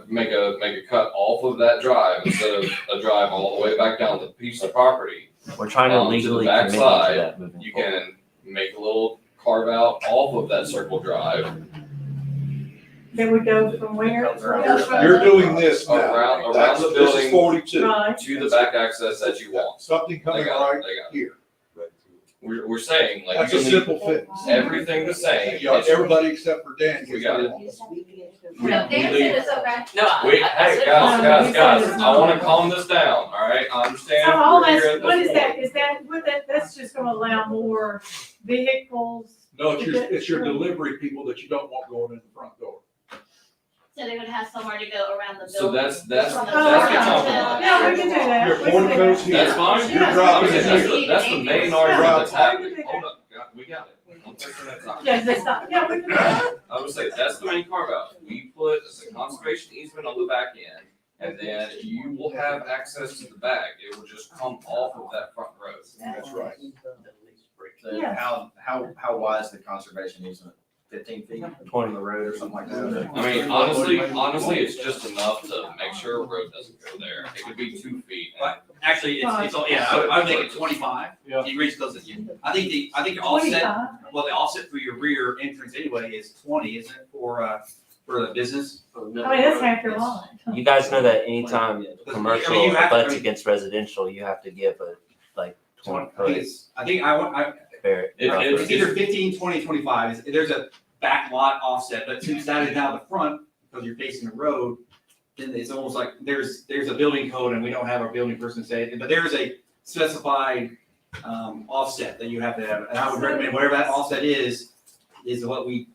make a cut off of that drive instead of a drive all the way back down the piece of property. We're trying to To the legally commit to backside, that moving you forward. can make a little carve out off of that circle drive. Then we go from where? You're doing this now. Around That's- the this is building 42. Right. to the back access that you want. Something coming They got it, right they got it. here. We're saying, like, That's you a can simple leave fix. everything the same. Yeah, everybody except for Dan. We got it. No, Dan said it's okay. No, Wait, hey, guys, I wanna calm this down, all right? I understand. So all we're here that's, at what this is that, point. is that, what that's just gonna allow more vehicles? No, it's your delivery people that you don't want going in the front door. So they would have somewhere to go around the building. So that's From the the door to compromise. Yeah, we can do that. Your We can porta do goes that. here. That's fine. You're Yeah. dropping That's it the, here. that's the main argument that's happening. Hold up, we got it. I'm fixing that time. Yeah, that's not, yeah, we can do that. I would say that's the main carve out. We put the conservation easement on the back end, and then you will have access to the back. It will just come off of that front road. That's right. Yeah. How wide is the conservation easement? 15 feet on the road or something like that? I mean, honestly, it's just enough to make sure a road doesn't go there. It could be 2 feet. Actually, it's, yeah, I would make it 25. Yeah. You reach those, I think the offset, 25. well, the offset for your rear entrance anyway is 20, isn't it, for the business? I mean, that's half your line. You guys know that anytime commercial you have to- abuts against residential, you have to give a, like, 20 I think I fair. it's either 15, 20, 25. There's a back lot offset, but since that is now the front, because you're facing the road, then it's almost like there's a building code and we don't have our building person say it, but there is a specified offset that you have to have. And I would recommend whatever that offset is what we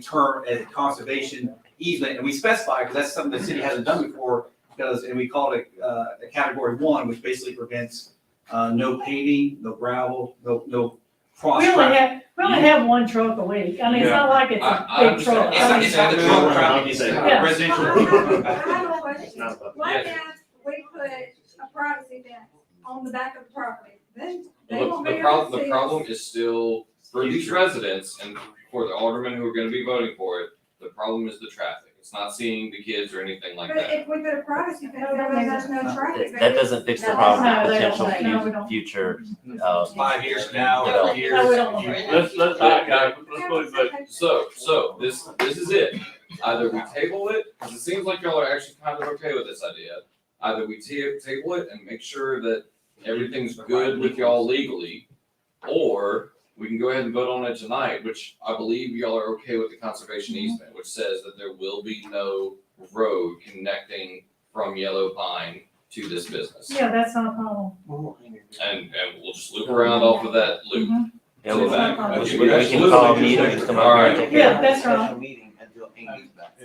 term as a conservation easement, and we specify, because that's something the city hasn't done before, and we call it a category 1, which basically prevents no paving, no gravel, no cross We only traffic. have one truck a week. I mean, it's not like it's I a big truck. understand. It's not the truck traffic, it's Yeah. residential. I have a question. What Yes. if we put a privacy fence on the back of the property? Then they The, won't be the able to problem, the see problem us. is still, for these residents and for the aldermen who are gonna be voting for it, the problem is the traffic. It's not seeing the kids or anything like But that. if we put a privacy fence, there's no traffic. That doesn't fix the No, problem no, of they don't potential say. No, we don't. future, 5 years from now, No, or 2 years. no, we don't. Let's go ahead and vote. So this is it. Either we table it, because it seems like y'all are actually kind of okay with this idea. Either we table it and make sure that everything's good with y'all legally, or we can go ahead and vote on it tonight, which I believe y'all are okay with the conservation easement, which says that there will be no road connecting from Yellow Pine to this business. Yeah, that's not a problem. And we'll just loop around off of that loop. Yeah, To we the back. can- Okay, we absolutely can call a just- meeting, just come All out here right. and take care of Yeah, it. that's right. Special meeting until Amy's back.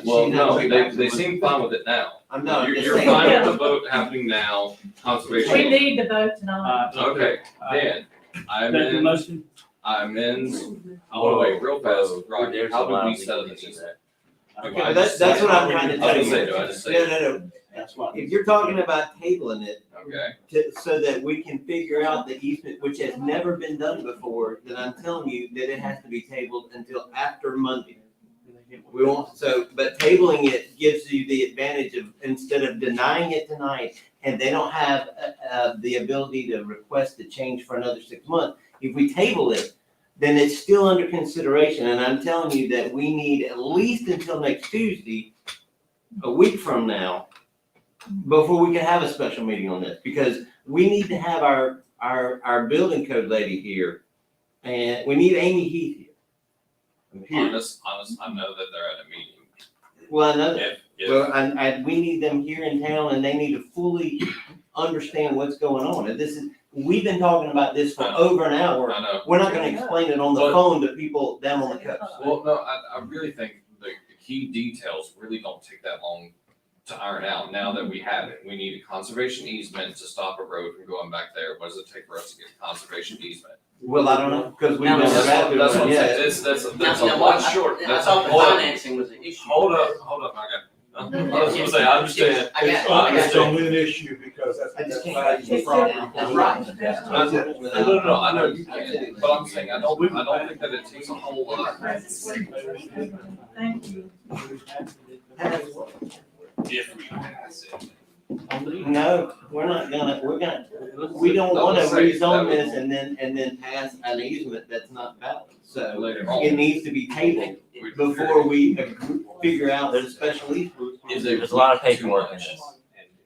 Well, She no, knows- they seem fine with it now. I'm not, I'm just You're saying. fine with the vote happening now, conservation. We need to vote tonight. Okay, then, I That's the amend, motion. I amend, oh, wait, real fast, Roger, There's how a do lot we of settle legal this? issues there. Okay, Well, that's what I'm trying to I tell was you. gonna say, do I just say? No. If you're talking about tabling it, Okay, so that we can figure out the easement, which has never been done before, then I'm telling you that it has to be tabled until after Monday. We won't, but tabling it gives you the advantage of, instead of denying it tonight, and they don't have, the ability to request a change for another 6 months. If we table it, then it's still under consideration, and I'm telling you that we need at least until next Tuesday, a week from now, before we can have a special meeting on this, because we need to have our building code lady here, and we need Amy Heath here. honest, I know that they're at a meeting. Well, I know that. If- Well, we need them here in town, and they need to fully understand what's going on. And this is, we've been talking about this for over an hour. I know. We're not gonna explain it on the But- phone to people down on the coast. Well, no, I really think the key details really don't take that long to iron out. Now that we have it, we need a conservation easement to stop a road from going back there. What does it take for us to get a conservation easement? Well, I don't know, because we've Now, been. That's what I'm saying. Yeah. That's a Now, lot short. I That's thought the hold up. financing was an issue. Hold up, I was gonna say, I understand. I got- I It's understand. only an issue because that's. I just can't- values the It's property. that's right. No, I know you can, but I'm saying, I don't think that it takes a whole lot. Thank you. If we pass it. No, we're gonna, we don't wanna rezone this and then pass an easement that's not valid. So Later it on. needs to be tabled before we figure out the special easement. There's a lot of paperwork in this.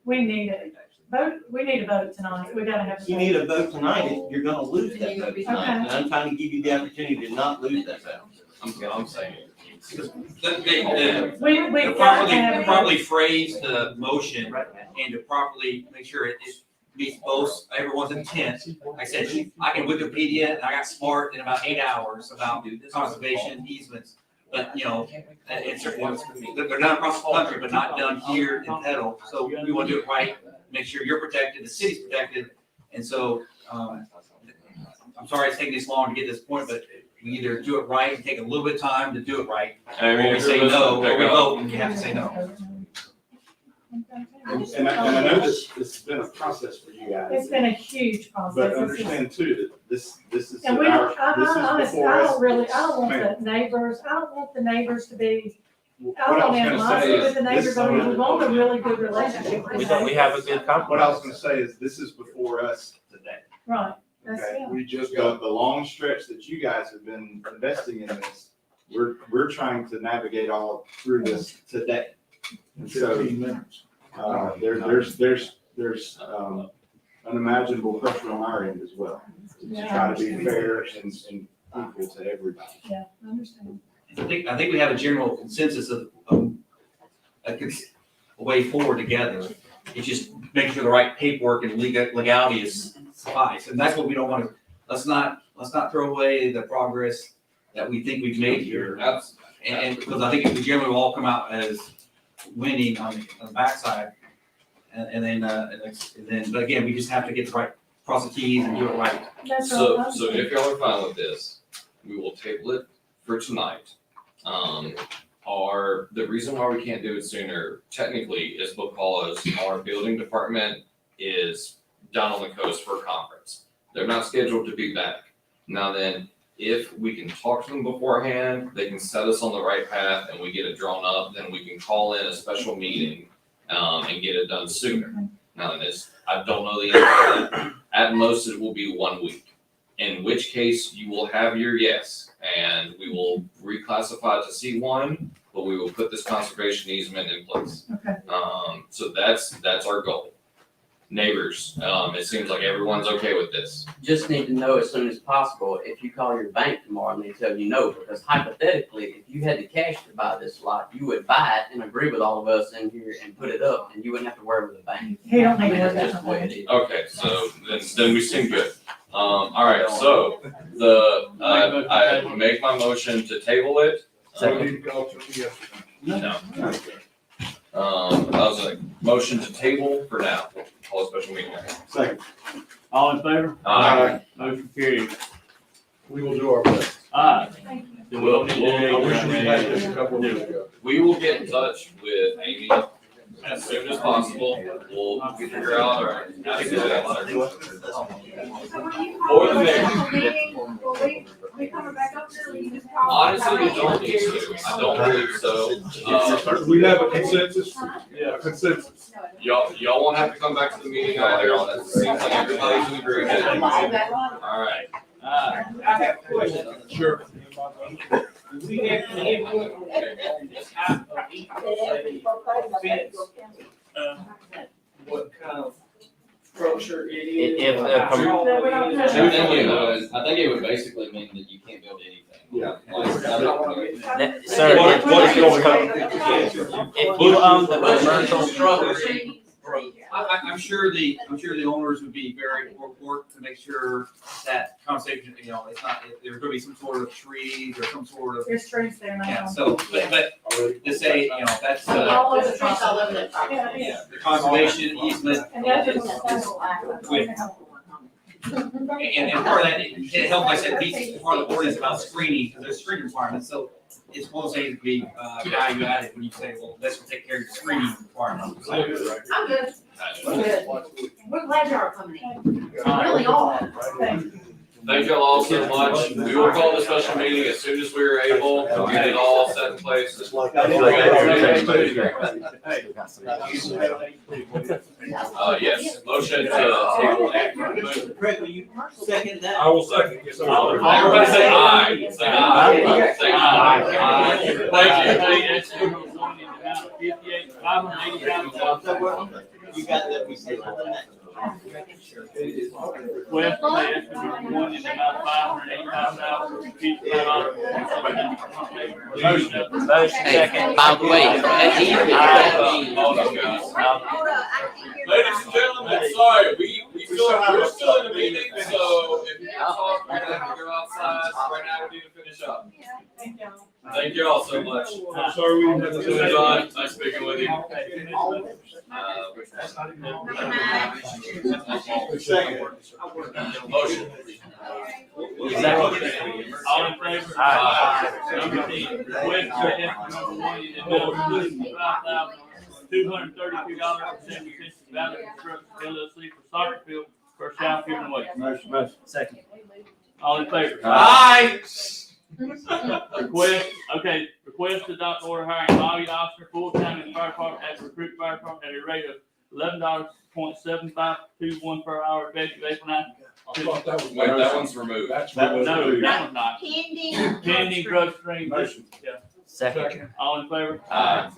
We need it. Vote, we need a vote tonight. We gotta have. You need a vote tonight, if you're gonna lose that vote tonight, and I'm trying to give you the opportunity to not lose that vote. I'm saying. We gotta Properly, have it. properly phrase the motion and to properly make sure it meets both, everyone's intent. Like I said, I can Wikipedia, and I got smart in about 8 hours about conservation easements. But, you know, it's, they're done across the country, but not done here in Petal. So we want to do it right, make sure you're protected, the city's protected. And so, I'm sorry it's taking this long to get to this point, but we either do it right and take a little bit of time to do it right. I mean, Or we if say you're no, listening, or we pick up. vote and you have to say no. And I know this has been a process for you guys. It's been a huge process. But This is- understand too, that this is And we don't, this is honestly, before I us. don't really, I don't want Ma'am. the neighbors, I don't want the neighbors to be, I What don't I want was to have gonna say lawsuits is with the neighbors, this- I mean, we want a really good relationship with the We have a good compromise. What I was gonna say is, this is before us today. Right, that's, Okay, yeah. we just got the long stretch that you guys have been investing in this. We're trying to navigate all through this today. And so, there's unimaginable pressure on our end as well. To try to be fair and equal to everybody. Yeah, I understand. I think we have a general consensus of a way forward together. It's just making sure the right paperwork and legality is suffice, and that's what we don't want to, let's not throw away the progress that we think we've made here. And because I think we generally will all come out as winning on the backside. And then, but again, we just have to get the right processes and do it right. That's right. So if y'all are fine with this, we will table it for tonight. The reason why we can't do it sooner technically is because our building department is down on the coast for a conference. They're not scheduled to be back. Now then, if we can talk to them beforehand, they can set us on the right path and we get it drawn up, then we can call in a special meeting, and get it done sooner. Now, I don't know the answer to that. At most, it will be 1 week, in which case you will have your yes, and we will reclassify it to C1, but we will put this conservation easement in place. Okay. So that's our goal. Neighbors, it seems like everyone's okay with this. Just need to know as soon as possible if you call your bank tomorrow and they tell you no, because hypothetically, if you had the cash to buy this lot, you would buy it and agree with all of us in here and put it up, and you wouldn't have to worry with the bank. He don't need to worry That's about just the way it that. is. Okay, so then we seem good. All right, so I make my motion to table it. No. That was a motion to table for now. Call a special meeting. Second. All in favor? Aye. Motion carried. We will do our best. Alright. We'll- I wish we had this a couple of years ago. We will get in touch with Amy as soon as possible. We'll figure out our. Or the mayor. Will we coming back up there, or you just call? Honestly, we don't need to. I don't believe so. We have a consensus? Yeah, consensus. Y'all won't have to come back to the meeting either on it. Seems like everybody's in agreement. All right. I have a question. Sure. Do we have to input out of each fence, what kind of structure it is? I think it would basically mean that you can't build anything. Yeah. Sir, What's going on? If you own the commercial structure, I'm sure the owners would be very work to make sure that conversation, it's not, there's gonna be some sort of trees or some sort of, There's trees there now. yeah, so, but to say, that's, All over There's the trees all over the property. yeah, the conservation easement. And that's just. With- And part of that, it helped, like I said, meets part of the ordinance about screening, because there's screening requirements, so it's one of those things to be, value added when you say, well, let's take care of the screening requirements. I'm good. We're good. We're glad y'all are coming in. We really are. Thank y'all all so much. We will call the special meeting as soon as we're able. We'll get it all set in place. Yes, motion to table. Craig, will you second that? I will second. Yes, sir. Everybody say aye. Say aye. Say aye. Thank you. You got that, we said. Request for the estimate one in the amount of $585,000. Motion second. By the way, Ladies and gentlemen, sorry, we're still in a meeting, so if you talk, we're gonna have to go outside. Right now, we need to finish up. Thank you all so much. I'm sorry we didn't have to. John, nice speaking with you. Motion. All in favor? Number 10, request for estimate number one in the amount of $232.70 Valley Construction LLC for soccer field for South Huron Way. Motion. Second. All in favor? Aye. Request to adopt order hiring Bobby Oscar full-time in the fire department as recruit fire department at a rate of $11.7521 per hour effective April 9th. Wait, that one's removed. No, that one's not. Pending. Pending drug screen. Motion. Yeah. Second. All in favor? Aye.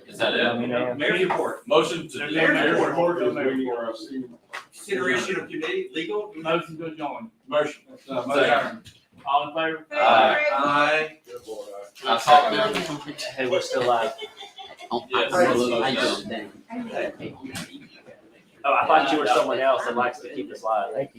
Is that it? Mayor's report, Motion to. Mayor's report. Report. Consideration of committee, legal. Motion to adjourn. Motion. Second. All in favor? Aye. I second. Hey, we're still live. Yes. I jumped down. Oh, I thought you were someone else that likes to keep us live. Thank you.